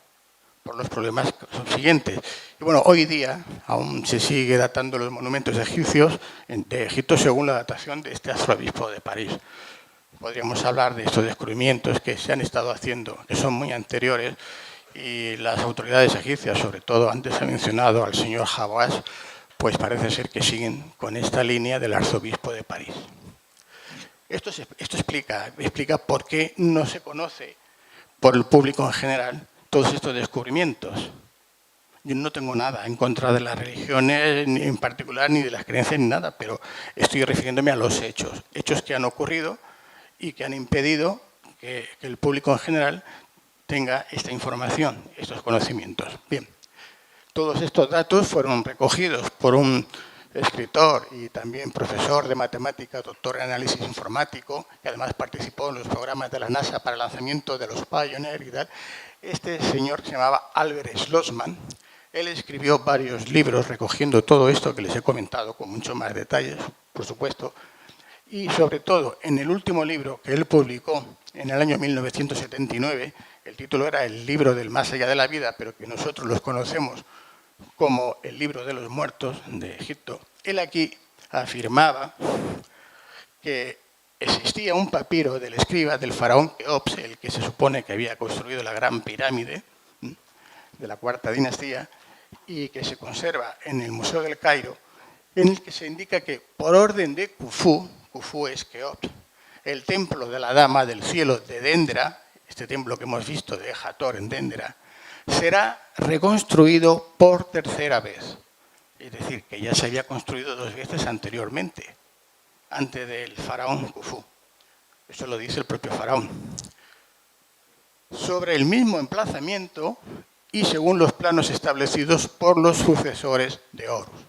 por los problemas siguientes. Y bueno, hoy día aún se sigue datando los monumentos egipcios de Egipto según la datación de este arzobispo de París. Podríamos hablar de estos descubrimientos que se han estado haciendo, que son muy anteriores, y las autoridades egipcias, sobre todo antes se ha mencionado al señor Hawass, pues parece ser que siguen con esta línea del arzobispo de París. Esto explica por qué no se conoce por el público en general todos estos descubrimientos. Yo no tengo nada en contra de las religiones ni en particular, ni de las creencias, ni nada, pero estoy refiriéndome a los hechos que han ocurrido y que han impedido que el público en general tenga esta información, estos conocimientos. Bien, todos estos datos fueron recogidos por un escritor y también profesor de matemática, doctor en análisis informático, que además participó en los programas de la NASA para el lanzamiento de los Pioneer y tal. Este señor se llamaba Albert Schlossman. Él escribió varios libros recogiendo todo esto que les he comentado con mucho más detalles, por supuesto, y sobre todo en el último libro que él publicó en el año 1979, el título era El libro del más allá de la vida, pero que nosotros los conocemos como el libro de los muertos de Egipto. Él aquí afirmaba que existía un papiro del escriba del faraón Keops, el que se supone que había construido la gran pirámide de la cuarta dinastía, y que se conserva en el Museo del Cairo, en el que se indica que por orden de Khufu, Khufu es Keops, el templo de la Dama del Cielo de Dendera, este templo que hemos visto de Hathor en Dendera, será reconstruido por tercera vez. Es decir, que ya se había construido 2 veces anteriormente, antes del faraón Khufu. Eso lo dice el propio faraón. Sobre el mismo emplazamiento y según los planos establecidos por los sucesores de Horus,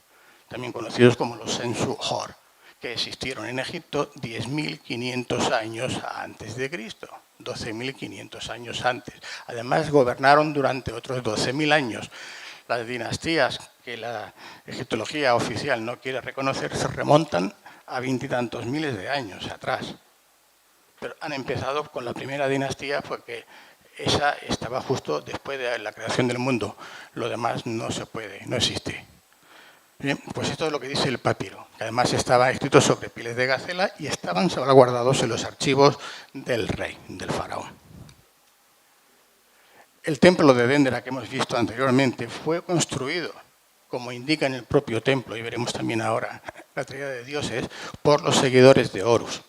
también conocidos como los Sensu-Hor, que existieron en Egipto 10.500 años antes de Cristo. 12.500 años antes. Además, gobernaron durante otros 12.000 años. las dinastías que la egiptología oficial no quiere reconocer se remontan a 20 y tantos miles de años atrás. Pero han empezado con la primera dinastía porque esa estaba justo después de la creación del mundo. Lo demás no se puede, no existe. Bien, pues esto es lo que dice el papiro, que además estaba escrito sobre pieles de gacela y estaban salvaguardados en los archivos del rey, del faraón. El templo de Dendera que hemos visto anteriormente fue construido, como indica en el propio templo, y veremos también ahora la tríada de dioses, por los seguidores de Horus,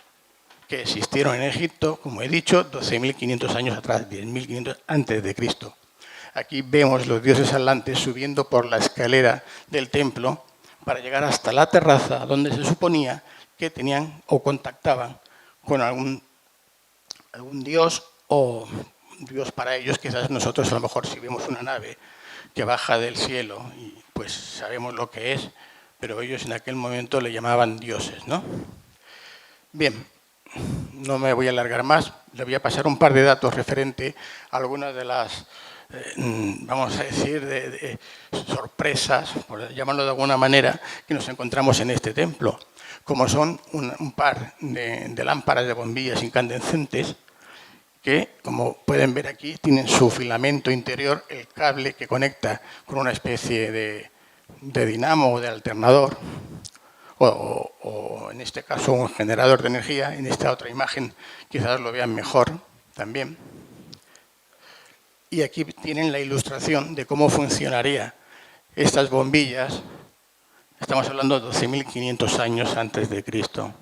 que existieron en Egipto, como he dicho, 12.500 años atrás, 10.500 antes de Cristo. Aquí vemos los dioses atlantes subiendo por la escalera del templo para llegar hasta la terraza donde se suponía que tenían o contactaban con algún dios o dios para ellos. Quizás nosotros a lo mejor si vemos una nave que baja del cielo y pues sabemos lo que es, pero ellos en aquel momento le llamaban dioses, ¿no? Bien, no me voy a alargar más, le voy a pasar un par de datos referente a algunas de las vamos a decir, de sorpresas, por llamarlo de alguna manera, que nos encontramos en este templo, como son un par de lámparas de bombillas incandescentes que, como pueden ver aquí, tienen su filamento interior, el cable que conecta con una especie de dinamo o de alternador, o en este caso un generador de energía. En esta otra imagen quizás lo vean mejor también. Y aquí tienen la ilustración de cómo funcionaría estas bombillas. Estamos hablando de 12.500 años antes de Cristo.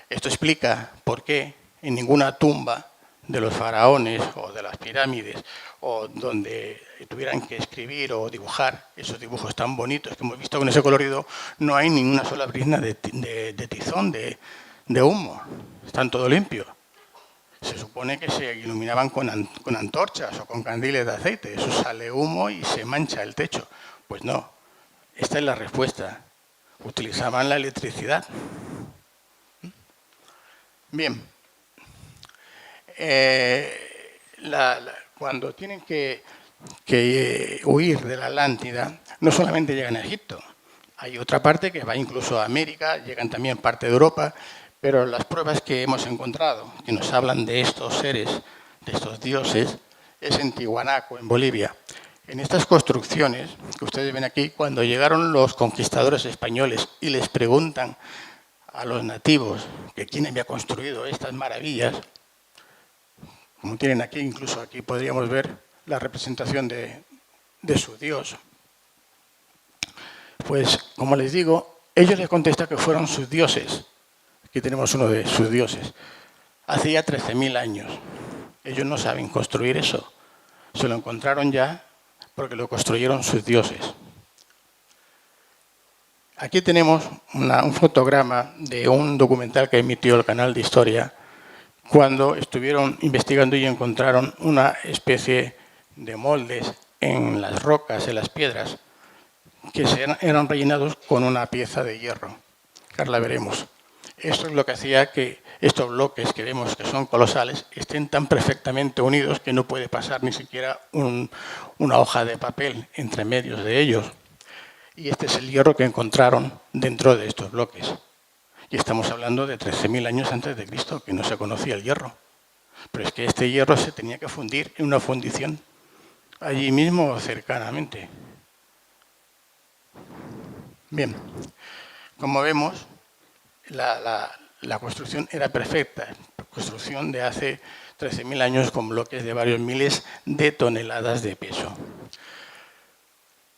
Esto explica por qué en ninguna tumba de los faraones o de las pirámides o donde tuvieran que escribir o dibujar esos dibujos tan bonitos que hemos visto con ese colorido, no hay ninguna sola brizna de tizón, de humo. Están todo limpio. Se supone que se iluminaban con antorchas o con candiles de aceite. Eso sale humo y se mancha el techo. Pues no, esta es la respuesta. Utilizaban la electricidad. Bien. Cuando tienen que huir de la Atlántida, no solamente llegan a Egipto. Hay otra parte que va incluso a América, llegan también parte de Europa. Pero las pruebas que hemos encontrado, que nos hablan de estos seres, de estos dioses, es en Tiwanaku, en Bolivia. En estas construcciones que ustedes ven aquí, cuando llegaron los conquistadores españoles y les preguntan a los nativos que quién había construido estas maravillas, como tienen aquí, incluso aquí podríamos ver la representación de su dios. Pues, como les digo, ellos les contestan que fueron sus dioses. Aquí tenemos uno de sus dioses. Hacía 13.000 años. Ellos no saben construir eso. Se lo encontraron ya porque lo construyeron sus dioses. Aquí tenemos un fotograma de un documental que emitió el canal de Historia cuando estuvieron investigando y encontraron una especie de moldes en las rocas, en las piedras, que eran rellenados con una pieza de hierro. Ahora la veremos. Esto es lo que hacía que estos bloques que vemos que son colosales estén tan perfectamente unidos que no puede pasar ni siquiera una hoja de papel entre medios de ellos. Y este es el hierro que encontraron dentro de estos bloques. Y estamos hablando de 13.000 años antes de Cristo, que no se conocía el hierro. Pero es que este hierro se tenía que fundir en una fundición allí mismo cercanamente. Bien, como vemos, la construcción era perfecta, construcción de hace 13.000 años con bloques de varios miles de toneladas de peso.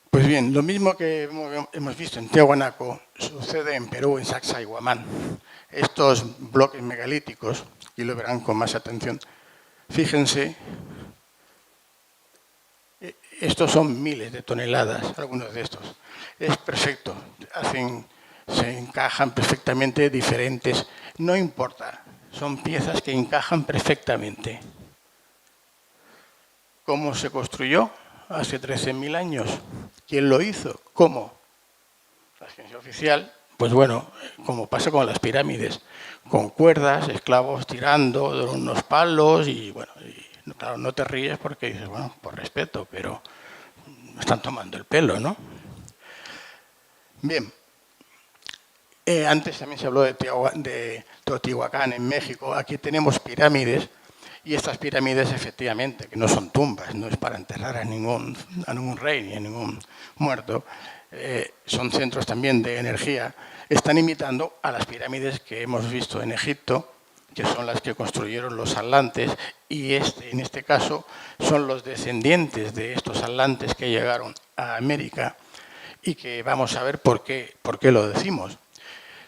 Pues bien, lo mismo que hemos visto en Tiahuanaco sucede en Perú, en Sacsayhuamán. Estos bloques megalíticos, y lo verán con más atención, fíjense, estos son miles de toneladas, algunos de estos. Es perfecto, se encajan perfectamente diferentes, no importa, son piezas que encajan perfectamente. ¿Cómo se construyó? Hace 13.000 años. ¿Quién lo hizo? ¿Cómo? La ciencia oficial, pues bueno, como pasa con las pirámides, con cuerdas, esclavos tirando de unos palos y bueno, claro, no te ríes porque dices, bueno, por respeto, pero Me están tomando el pelo, ¿no? Bien. Antes también se habló de Teotihuacán en México. Aquí tenemos pirámides y estas pirámides efectivamente, que no son tumbas, no es para enterrar a ningún rey ni a ningún muerto, son centros también de energía. Están imitando a las pirámides que hemos visto en Egipto, que son las que construyeron los atlantes, y en este caso son los descendientes de estos atlantes que llegaron a América y que vamos a ver por qué lo decimos.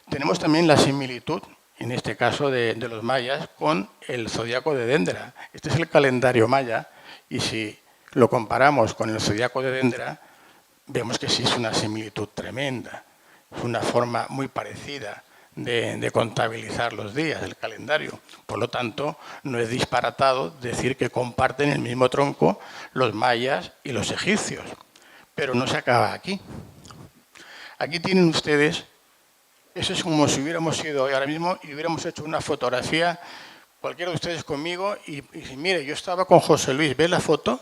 Tenemos también la similitud, en este caso de los mayas, con el zodiaco de Dendera. Este es el calendario maya y si lo comparamos con el zodiaco de Dendera, vemos que sí es una similitud tremenda. Es una forma muy parecida de contabilizar los días del calendario. Por lo tanto, no es disparatado decir que comparten el mismo tronco los mayas y los egipcios. Pero no se acaba aquí. Aquí tienen ustedes, eso es como si hubiéramos ido hoy ahora mismo y hubiéramos hecho una fotografía, cualquiera de ustedes conmigo, y mire, yo estaba con José Luis, ¿ves la foto?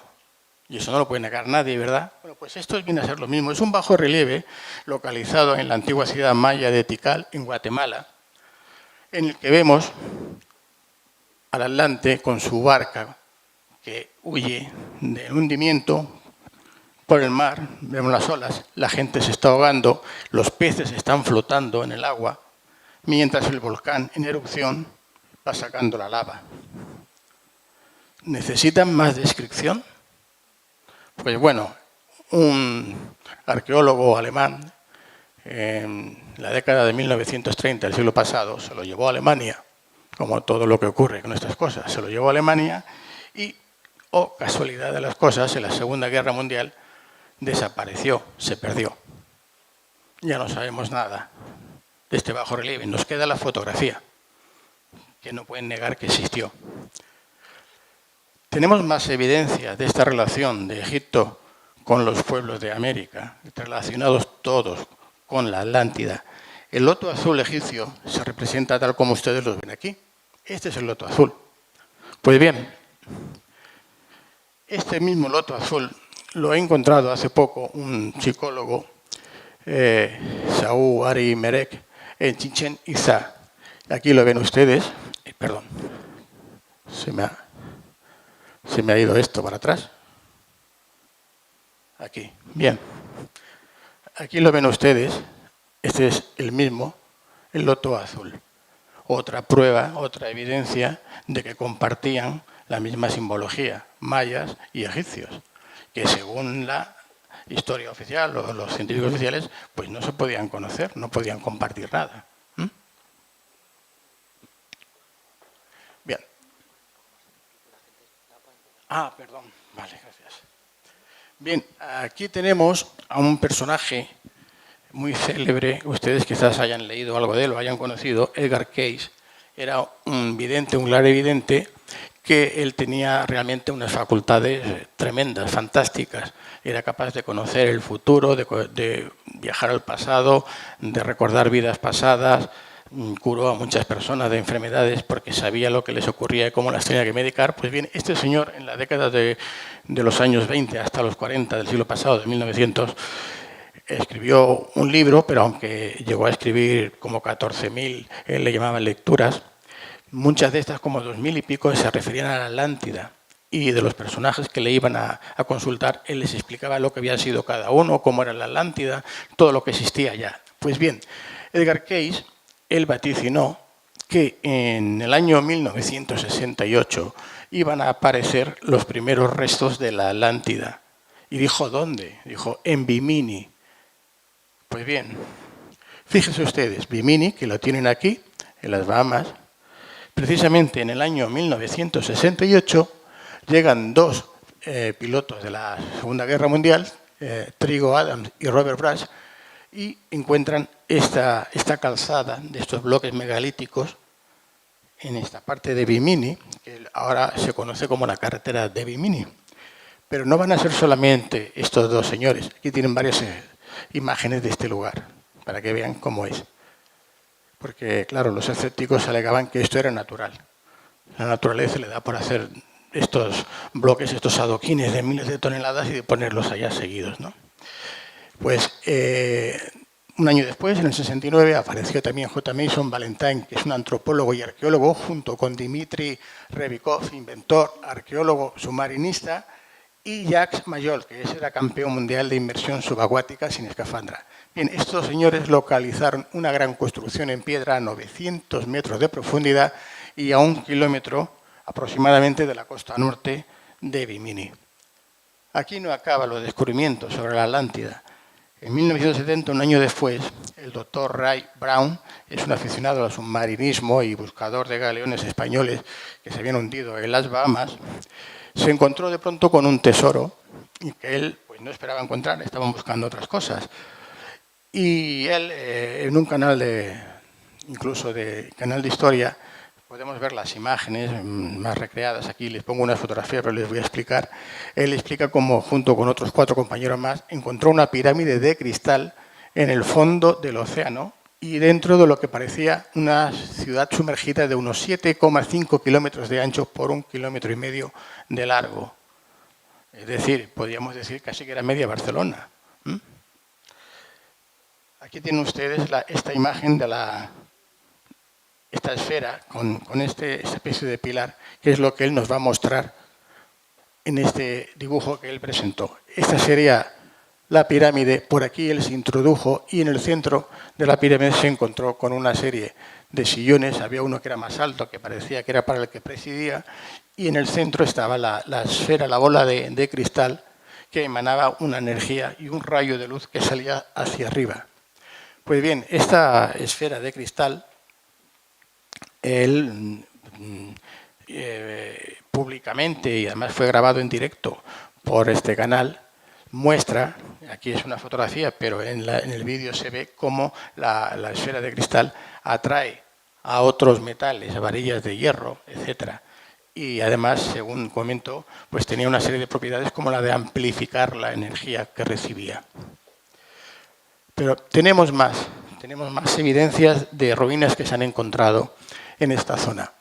Y eso no lo puede negar nadie, ¿verdad? Bueno, pues esto viene a ser lo mismo. Es un bajo relieve localizado en la antigua ciudad maya de Tikal, en Guatemala, en el que vemos al Atlante con su barca que huye del hundimiento por el mar. Vemos las olas, la gente se está ahogando, los peces están flotando en el agua, mientras el volcán en erupción va sacando la lava. ¿Necesitan más descripción? Pues bueno, un arqueólogo alemán en la década de 1930 del siglo pasado se lo llevó a Alemania, como todo lo que ocurre con estas cosas, se lo llevó a Alemania y, casualidad de las cosas, en la Segunda Guerra Mundial desapareció, se perdió. Ya no sabemos nada de este bajo relieve, nos queda la fotografía, que no pueden negar que existió. Tenemos más evidencia de esta relación de Egipto con los pueblos de América, relacionados todos con la Atlántida. El loto azul egipcio se representa tal como ustedes lo ven aquí. Este es el loto azul. Pues bien, este mismo loto azul lo he encontrado hace poco un psicólogo, Saúl Ari Merek, en Chichén Itzá. Aquí lo ven ustedes. Perdón, se me ha ido esto para atrás. Aquí, bien. Aquí lo ven ustedes. Este es el mismo, el loto azul. Otra prueba, otra evidencia de que compartían la misma simbología, mayas y egipcios, que según la historia oficial o los científicos oficiales, pues no se podían conocer, no podían compartir nada. Bien. Perdón. Vale, gracias. Bien, aquí tenemos a un personaje muy célebre. Ustedes quizás hayan leído algo de él o hayan conocido. Edgar Cayce era un vidente, un clarividente, que él tenía realmente unas facultades tremendas, fantásticas. Era capaz de conocer el futuro, de viajar al pasado, de recordar vidas pasadas. Curó a muchas personas de enfermedades porque sabía lo que les ocurría y cómo las tenía que medicar. Pues bien, este señor en la década de los años 20 hasta los 40 del siglo pasado, de 1900, escribió un libro, pero aunque llegó a escribir como 14.000, él le llamaban lecturas, muchas de estas, como 2.000 y pico, se referían a la Atlántida. Y de los personajes que le iban a consultar, él les explicaba lo que había sido cada uno, cómo era la Atlántida, todo lo que existía allá. Pues bien, Edgar Cayce, él vaticinó que en el año 1968 iban a aparecer los primeros restos de la Atlántida. Y dijo, ¿dónde? Dijo, en Bimini. Pues bien, fíjense ustedes, Bimini, que lo tienen aquí, en las Bahamas, precisamente en el año 1968 llegan dos pilotos de la Segunda Guerra Mundial, Trigo Adams y Robert Brush, y encuentran esta calzada de estos bloques megalíticos en esta parte de Bimini, que ahora se conoce como la carretera de Bimini. Pero no van a ser solamente estos dos señores. Aquí tienen varias imágenes de este lugar, para que vean cómo es. Porque, claro, los escépticos alegaban que esto era natural. La naturaleza le da por hacer estos bloques, estos adoquines de miles de toneladas y de ponerlos allá seguidos, ¿no? Pues un año después, en el 69, apareció también J. Mason Valentine, que es un antropólogo y arqueólogo, junto con Dmitry Rybakov, inventor, arqueólogo, submarinista, y Jacques Mayol, que era campeón mundial de inmersión subacuática sin escafandra. Bien, estos señores localizaron una gran construcción en piedra a 900 metros de profundidad y a 1 kilómetro aproximadamente de la costa norte de Bimini. Aquí no acaban los descubrimientos sobre la Atlántida. En 1970, un año después, el doctor Ray Brown, es un aficionado al submarinismo y buscador de galeones españoles que se habían hundido en las Bahamas, se encontró de pronto con un tesoro y que él pues, no esperaba encontrar, estaban buscando otras cosas. Y él, en un canal incluso de canal de historia, podemos ver las imágenes más recreadas. Aquí les pongo una fotografía, pero les voy a explicar. Él explica cómo, junto con otros 4 compañeros más, encontró una pirámide de cristal en el fondo del océano y dentro de lo que parecía una ciudad sumergida de unos 7,5 kilómetros de ancho por 1,5 kilómetros de largo. Es decir, podríamos decir casi que era media Barcelona. Aquí tienen ustedes esta imagen de esta esfera con esta especie de pilar, que es lo que él nos va a mostrar en este dibujo que él presentó. Esta sería la pirámide, por aquí él se introdujo y en el centro de la pirámide se encontró con una serie de sillones. Había uno que era más alto, que parecía que era para el que presidía, y en el centro estaba la esfera, la bola de cristal, que emanaba una energía y un rayo de luz que salía hacia arriba. Pues bien, esta esfera de cristal, él públicamente, y además fue grabado en directo por este canal, muestra, aquí es una fotografía, pero en el vídeo se ve cómo la esfera de cristal atrae a otros metales, a varillas de hierro, etc. Y además, según comento, pues tenía una serie de propiedades como la de amplificar la energía que recibía. Pero tenemos más evidencias de ruinas que se han encontrado en esta zona.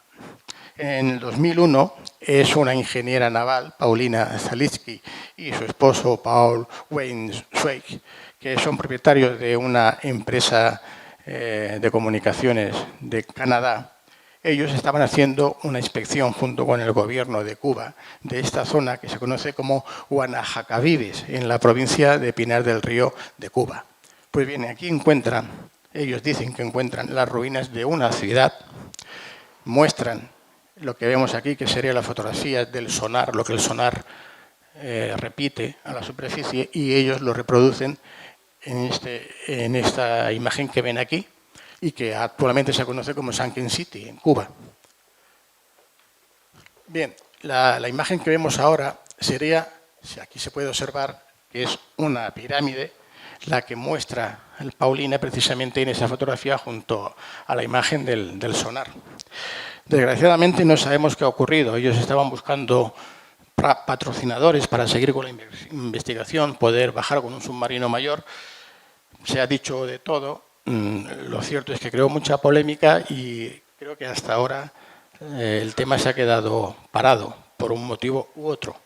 En el 2001 es una ingeniera naval, Paulina Zalitsky, y su esposo, Paul Wayne-Zweig, que son propietarios de una empresa de comunicaciones de Canadá. Ellos estaban haciendo una inspección junto con el gobierno de Cuba de esta zona que se conoce como Guanajacavives, en la provincia de Pinar del Río de Cuba. Pues bien, aquí ellos dicen que encuentran las ruinas de una ciudad, muestran lo que vemos aquí, que sería la fotografía del sonar, lo que el sonar repite a la superficie, y ellos lo reproducen en esta imagen que ven aquí y que actualmente se conoce como Sunken City, en Cuba. Bien, la imagen que vemos ahora sería, aquí se puede observar que es una pirámide, la que muestra el Paulina precisamente en esa fotografía junto a la imagen del sonar. Desgraciadamente no sabemos qué ha ocurrido. Ellos estaban buscando patrocinadores para seguir con la investigación, poder bajar con un submarino mayor. Se ha dicho de todo. Lo cierto es que creó mucha polémica y creo que hasta ahora el tema se ha quedado parado por un motivo u otro.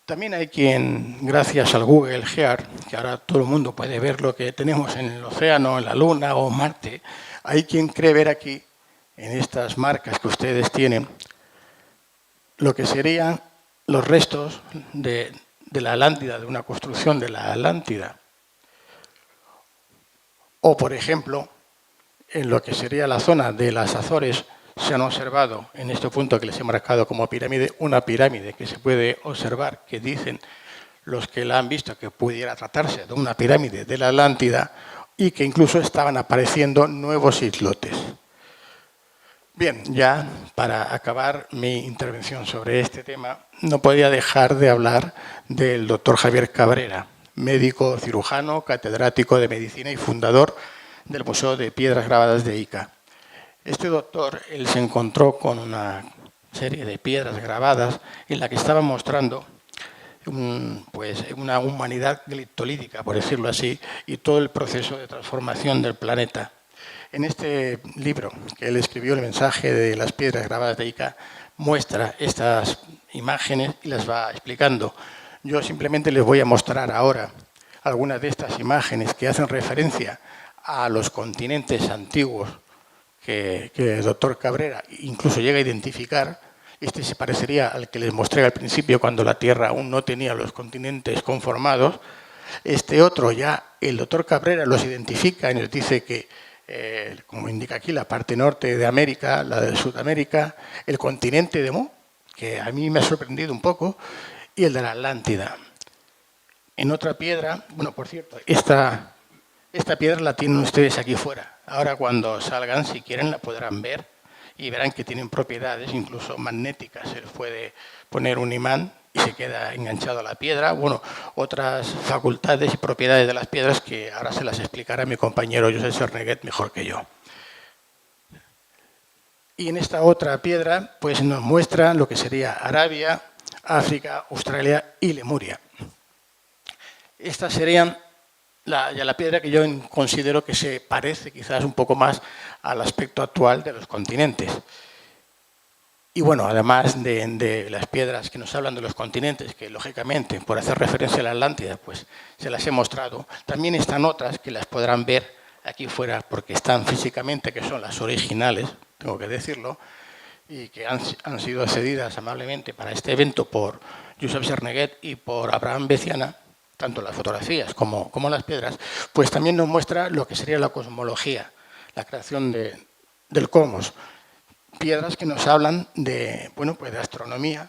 También hay quien, gracias al Google Earth, que ahora todo el mundo puede ver lo que tenemos en el océano, en la Luna o Marte, hay quien cree ver aquí, en estas marcas que ustedes tienen, lo que serían los restos de la Atlántida, de una construcción de la Atlántida. O, por ejemplo, en lo que sería la zona de las Azores, se han observado en este punto que les he marcado como pirámide, una pirámide que se puede observar, que dicen los que la han visto que pudiera tratarse de una pirámide de la Atlántida y que incluso estaban apareciendo nuevos islotes. Bien, ya para acabar mi intervención sobre este tema, no podía dejar de hablar del doctor Javier Cabrera, médico cirujano, catedrático de medicina y fundador del Museo de Piedras Grabadas de Ica. Este doctor, él se encontró con una serie de piedras grabadas en la que estaba mostrando una humanidad gliptolítica, por decirlo así, y todo el proceso de transformación del planeta. En este libro que él escribió, El mensaje de las piedras grabadas de Ica, muestra estas imágenes y las va explicando. Yo simplemente les voy a mostrar ahora algunas de estas imágenes que hacen referencia a los continentes antiguos que el doctor Cabrera incluso llega a identificar. Este se parecería al que les mostré al principio cuando la Tierra aún no tenía los continentes conformados. Este otro ya el doctor Cabrera los identifica y nos dice que, como indica aquí, la parte norte de América, la de Sudamérica, el continente de Mu, que a mí me ha sorprendido un poco, y el de la Atlántida. En otra piedra, bueno, por cierto, esta piedra la tienen ustedes aquí fuera. Ahora cuando salgan, si quieren, la podrán ver y verán que tienen propiedades incluso magnéticas. Se les puede poner un imán y se queda enganchado a la piedra. Bueno, otras facultades y propiedades de las piedras que ahora se las explicará mi compañero Josep Serneguet mejor que yo. Y en esta otra piedra pues nos muestra lo que sería Arabia, África, Australia y Lemuria. Estas serían la piedra que yo considero que se parece quizás un poco más al aspecto actual de los continentes. Y bueno, además de las piedras que nos hablan de los continentes, que lógicamente, por hacer referencia a la Atlántida, pues se las he mostrado, también están otras que las podrán ver aquí fuera porque están físicamente, que son las originales, tengo que decirlo, y que han sido cedidas amablemente para este evento por Josep Serneguet y por Abraham Beciana, tanto las fotografías como las piedras, pues también nos muestra lo que sería la cosmología, la creación del cosmos. Piedras que nos hablan de, bueno, pues de astronomía,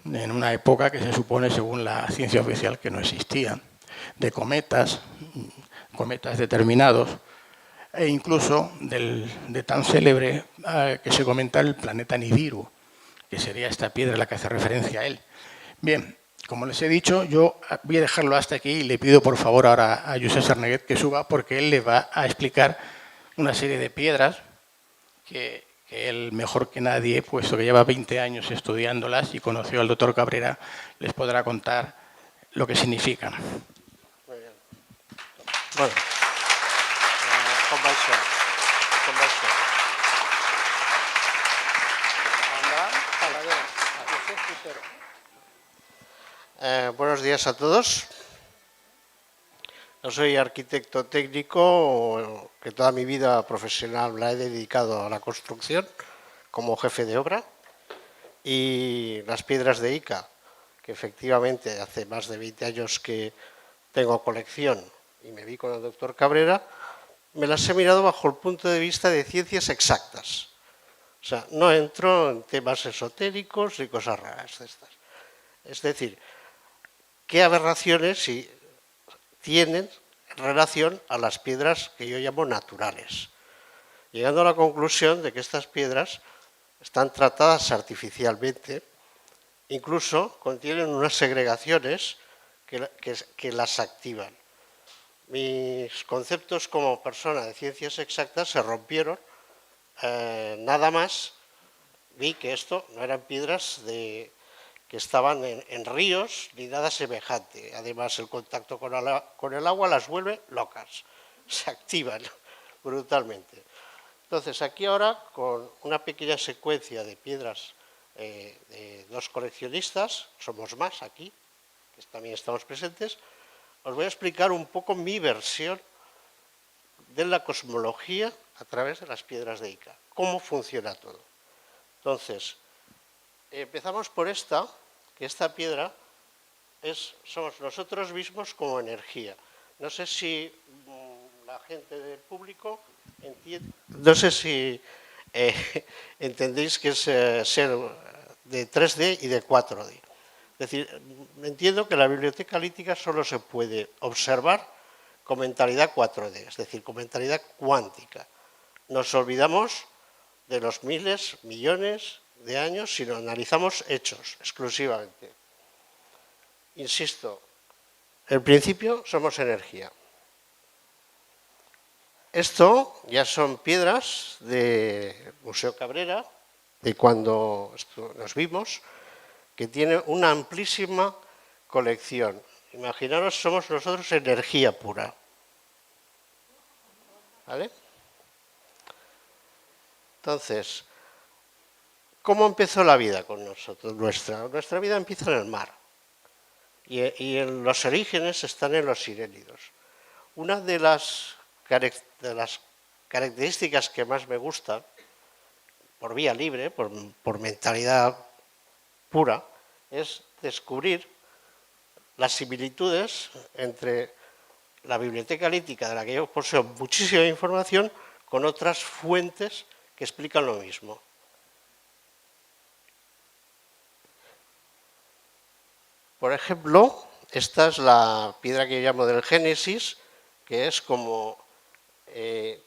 en una época que se supone, según la ciencia oficial, que no existía, de cometas determinados, e incluso de tan célebre que se comenta el planeta Nibiru, que sería esta piedra a la que hace referencia a él. Bien, como les he dicho, yo voy a dejarlo hasta aquí y le pido por favor ahora a Josep Serneguet que suba porque él le va a explicar una serie de piedras que él, mejor que nadie, puesto que lleva 20 años estudiándolas y conoció al doctor Cabrera, les podrá contar lo que significan. Muy bien. Bueno, buenos días a todos. Yo soy arquitecto técnico, que toda mi vida profesional la he dedicado a la construcción como jefe de obra, y las piedras de Ica, que efectivamente hace más de 20 años que tengo colección y me vi con el doctor Cabrera, me las he mirado bajo el punto de vista de ciencias exactas. O sea, no entro en temas esotéricos ni cosas raras de estas. Es decir, ¿qué aberraciones tienen en relación a las piedras que yo llamo naturales? Llegando a la conclusión de que estas piedras están tratadas artificialmente, incluso contienen unas segregaciones que las activan. Mis conceptos como persona de ciencias exactas se rompieron, nada más vi que esto no eran piedras que estaban en ríos ni nada semejante. Además, el contacto con el agua las vuelve locas, se activan brutalmente. Entonces, aquí ahora, con una pequeña secuencia de piedras de dos coleccionistas, somos más aquí, que también estamos presentes, os voy a explicar un poco mi versión de la cosmología a través de las piedras de Ica, cómo funciona todo. Entonces, empezamos por que esta piedra somos nosotros mismos como energía. No sé si la gente del público entiende, no sé si entendéis que es ser de 3D y de 4D. Es decir, entiendo que la biblioteca lítica solo se puede observar con mentalidad 4D, es decir, con mentalidad cuántica. Nos olvidamos de los miles, millones de años, sino analizamos hechos exclusivamente. Insisto, en principio somos energía. Esto ya son piedras de Museo Cabrera, de cuando nos vimos, que tiene una amplísima colección. Imaginaros, somos nosotros energía pura. ¿Vale? Entonces, ¿Cómo empezó la vida con nosotros? Nuestra vida empieza en el mar. Y en los orígenes están en los sirénidos. Una de las características que más me gustan, por vía libre, por mentalidad pura, es descubrir las similitudes entre la biblioteca lítica, de la que yo poseo muchísima información, con otras fuentes que explican lo mismo. Por ejemplo, esta es la piedra que yo llamo del Génesis, que es como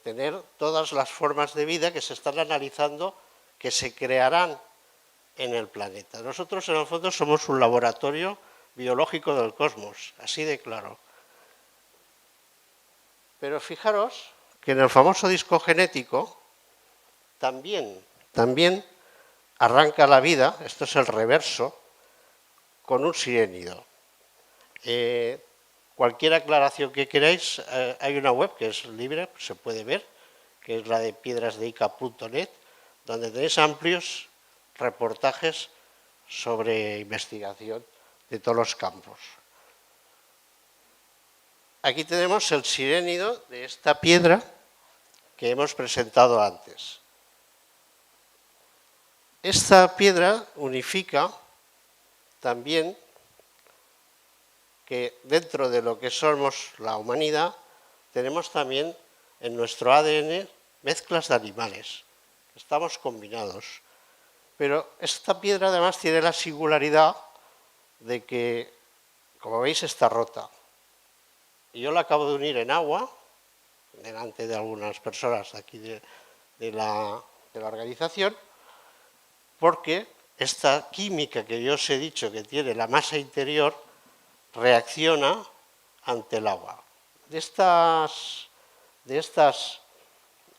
tener todas las formas de vida que se están analizando, que se crearán en el planeta. Nosotros, en el fondo, somos un laboratorio biológico del cosmos, así de claro. Pero fijaros que en el famoso disco genético también arranca la vida, esto es el reverso, con un sirénido. Cualquier aclaración que queráis, hay una web que es libre, se puede ver, que es la de piedrasdeica.net, donde tenéis amplios reportajes sobre investigación de todos los campos. Aquí tenemos el sirénido de esta piedra que hemos presentado antes. Esta piedra unifica también que dentro de lo que somos la humanidad, tenemos también en nuestro ADN mezclas de animales. Estamos combinados. Pero esta piedra además tiene la singularidad de que, como veis, está rota. Y yo la acabo de unir en agua, delante de algunas personas aquí de la organización, porque esta química que yo os he dicho que tiene la masa interior reacciona ante el agua. De estas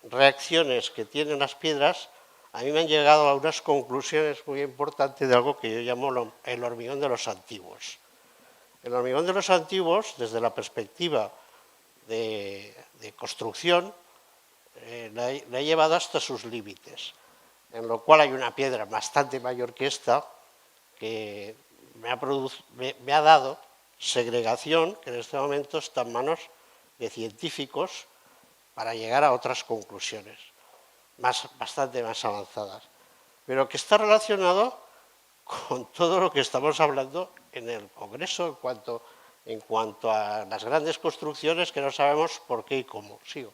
reacciones que tienen las piedras, a mí me han llegado a unas conclusiones muy importantes de algo que yo llamo el hormigón de los antiguos. El hormigón de los antiguos, desde la perspectiva de construcción, la he llevado hasta sus límites, en lo cual hay una piedra bastante mayor que esta, que me ha dado segregación, que en este momento está en manos de científicos para llegar a otras conclusiones, bastante más avanzadas, pero que está relacionado con todo lo que estamos hablando en el Congreso en cuanto a las grandes construcciones que no sabemos por qué y cómo. Sigo.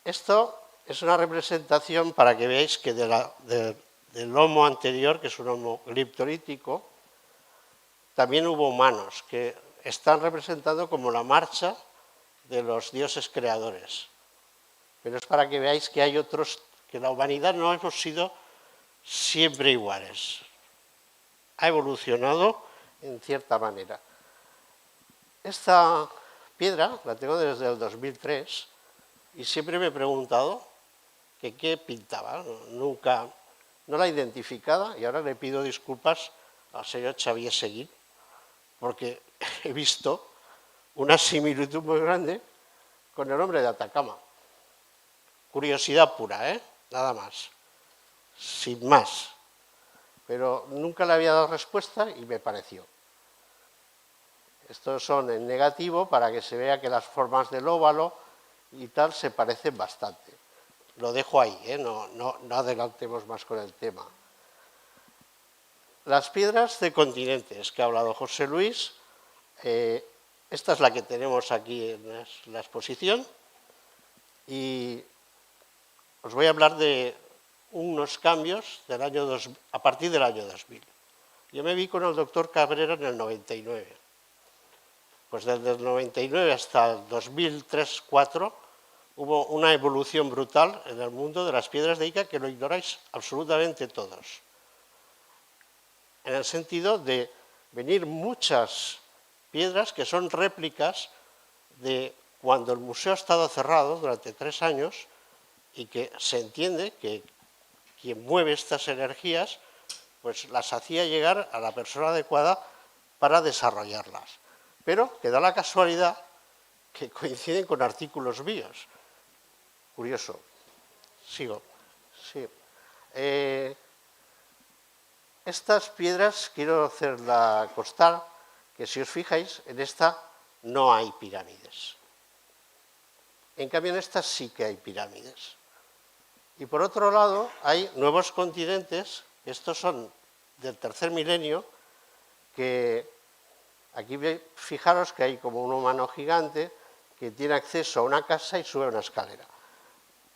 Esto es una representación para que veáis que del Homo anterior, que es un Homo gliptolítico, también hubo humanos que están representando como la marcha de los dioses creadores. Pero es para que veáis que hay otros, que la humanidad no hemos sido siempre iguales. Ha evolucionado en cierta manera. Esta piedra la tengo desde el 2003 y siempre me he preguntado que qué pintaba. Nunca, no la he identificado y ahora le pido disculpas al señor Xavier Seguín porque he visto una similitud muy grande con el hombre de Atacama. Curiosidad pura, nada más, sin más. Pero nunca le había dado respuesta y me pareció. Estos son en negativo para que se vea que las formas del óvalo y tal se parecen bastante. Lo dejo ahí, no adelantemos más con el tema. Las piedras de continentes que ha hablado José Luis, esta es la que tenemos aquí en la exposición y os voy a hablar de unos cambios a partir del año 2000. Yo me vi con el doctor Cabrera en el 99. Pues desde el 99 hasta el 2003-2004 hubo una evolución brutal en el mundo de las piedras de Ica que lo ignoráis absolutamente todos. En el sentido de venir muchas piedras que son réplicas de cuando el museo ha estado cerrado durante 3 años y que se entiende que quien mueve estas energías pues las hacía llegar a la persona adecuada para desarrollarlas. Pero que da la casualidad que coinciden con artículos míos. Curioso. Sigo. Sí. Estas piedras quiero hacerla constar que si os fijáis, en esta no hay pirámides. En cambio, en esta sí que hay pirámides. Y por otro lado, hay nuevos continentes, estos son del tercer milenio, que aquí fijaros que hay como un humano gigante que tiene acceso a una casa y sube una escalera.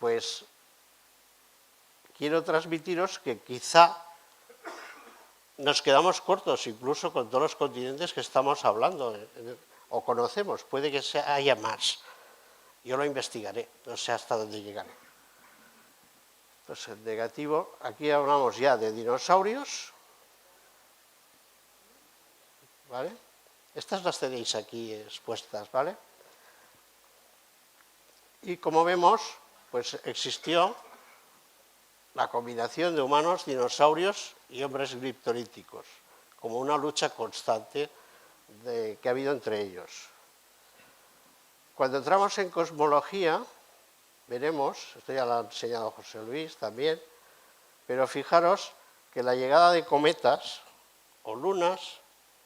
Pues quiero transmitiros que quizá nos quedamos cortos incluso con todos los continentes que estamos hablando o conocemos, puede que haya más. Yo lo investigaré, no sé hasta dónde llegaré. Entonces, el negativo, aquí hablamos ya de dinosaurios, ¿vale? Estas las tenéis aquí expuestas, ¿vale? Y como vemos, pues existió la combinación de humanos, dinosaurios y hombres criptolíticos, como una lucha constante que ha habido entre ellos. Cuando entramos en cosmología, veremos, esto ya lo ha enseñado José Luis también, pero fijaros que la llegada de cometas o lunas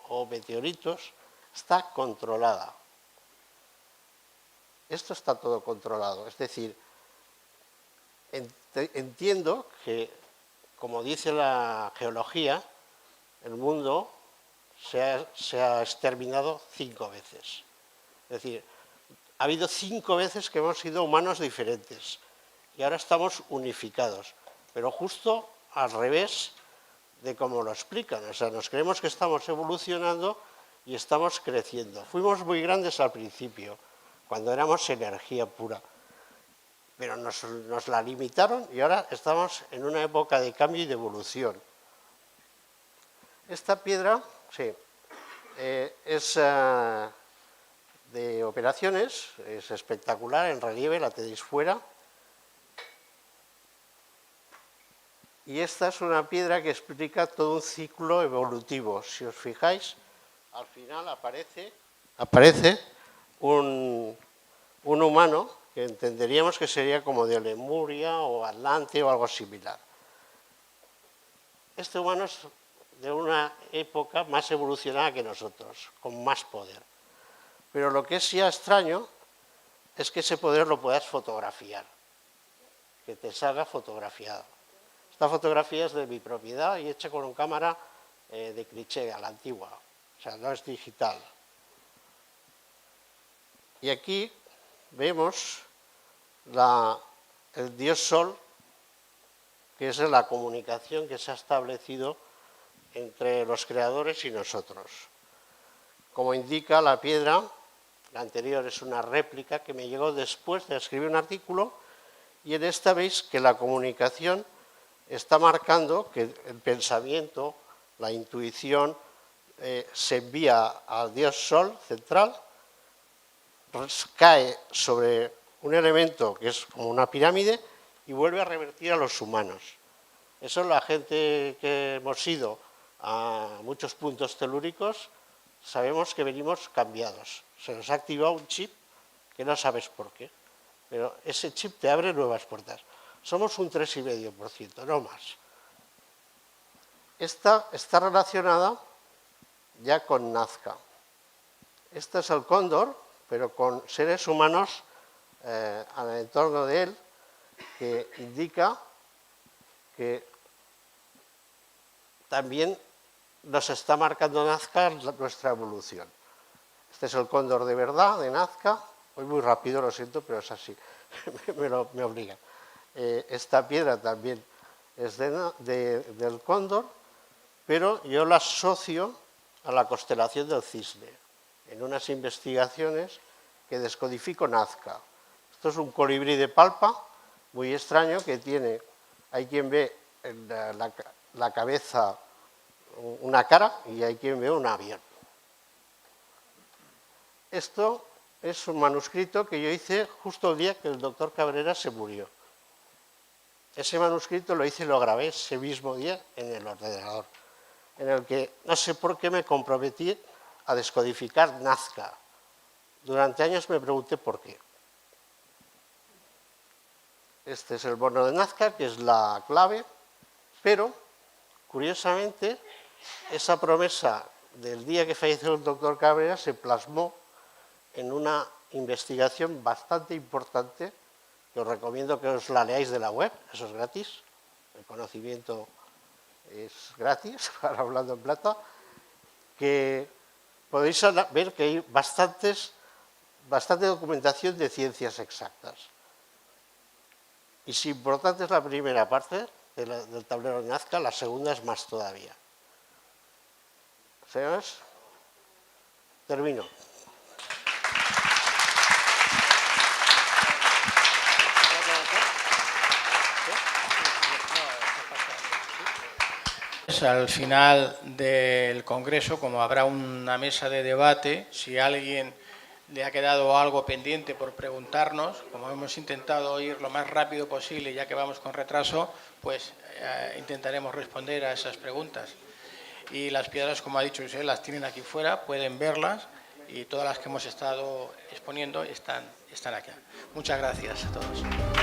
o meteoritos está controlada. Esto está todo controlado, es decir, entiendo que, como dice la geología, el mundo se ha exterminado 5 veces. Es decir, ha habido 5 veces que hemos sido humanos diferentes y ahora estamos unificados, pero justo al revés de como lo explican. O sea, nos creemos que estamos evolucionando y estamos creciendo. Fuimos muy grandes al principio, cuando éramos energía pura, pero nos la limitaron y ahora estamos en una época de cambio y de evolución. Esta piedra, sí, es de operaciones, es espectacular, en relieve, la tenéis fuera. Y esta es una piedra que explica todo un ciclo evolutivo. Si os fijáis, al final aparece un humano que entenderíamos que sería como de Lemuria o Atlante o algo similar. Este humano es de una época más evolucionada que nosotros, con más poder. Pero lo que es ya extraño es que ese poder lo puedas fotografiar, que te salga fotografiado. Esta fotografía es de mi propiedad y hecha con una cámara de cliché, a la antigua, o sea, no es digital. Y aquí vemos el dios Sol, que es la comunicación que se ha establecido entre los creadores y nosotros. Como indica la piedra, la anterior es una réplica que me llegó después de escribir un artículo, y en esta veis que la comunicación está marcando que el pensamiento, la intuición, se envía al dios Sol central, cae sobre un elemento que es como una pirámide y vuelve a revertir a los humanos. Eso la gente que hemos ido a muchos puntos telúricos sabemos que venimos cambiados. Se nos ha activado un chip que no sabes por qué, pero ese chip te abre nuevas puertas. Somos un 3,5%, no más. Esta está relacionada ya con Nazca. Este es el cóndor, pero con seres humanos al entorno de él, que indica que también nos está marcando Nazca nuestra evolución. Este es el cóndor de verdad, de Nazca. Voy muy rápido, lo siento, pero es así, me obliga. Esta piedra también es del cóndor, pero yo la asocio a la constelación del cisne, en unas investigaciones que descodifico Nazca. Esto es un colibrí de palpa, muy extraño, que tiene, hay quien ve en la cabeza una cara y hay quien ve un avión. Esto es un manuscrito que yo hice justo el día que el doctor Cabrera se murió. Ese manuscrito lo hice y lo grabé ese mismo día en el ordenador, en el que no sé por qué me comprometí a descodificar Nazca. Durante años me pregunté por qué. Este es el bono de Nazca, que es la clave, Pero, curiosamente, esa promesa del día que falleció el doctor Cabrera se plasmó en una investigación bastante importante, que os recomiendo que os la leáis de la web, eso es gratis, el conocimiento es gratis, para Hablando en Plata, que podéis ver que hay bastante documentación de ciencias exactas. Y si importante es la primera parte del tablero de Nazca, la segunda es más todavía. Señores, termino. Al final del Congreso, como habrá una mesa de debate, si a alguien le ha quedado algo pendiente por preguntarnos, como hemos intentado ir lo más rápido posible, ya que vamos con retraso, pues intentaremos responder a esas preguntas. Y las piedras, como ha dicho José, las tienen aquí fuera, pueden verlas, y todas las que hemos estado exponiendo están aquí. Muchas gracias a todos.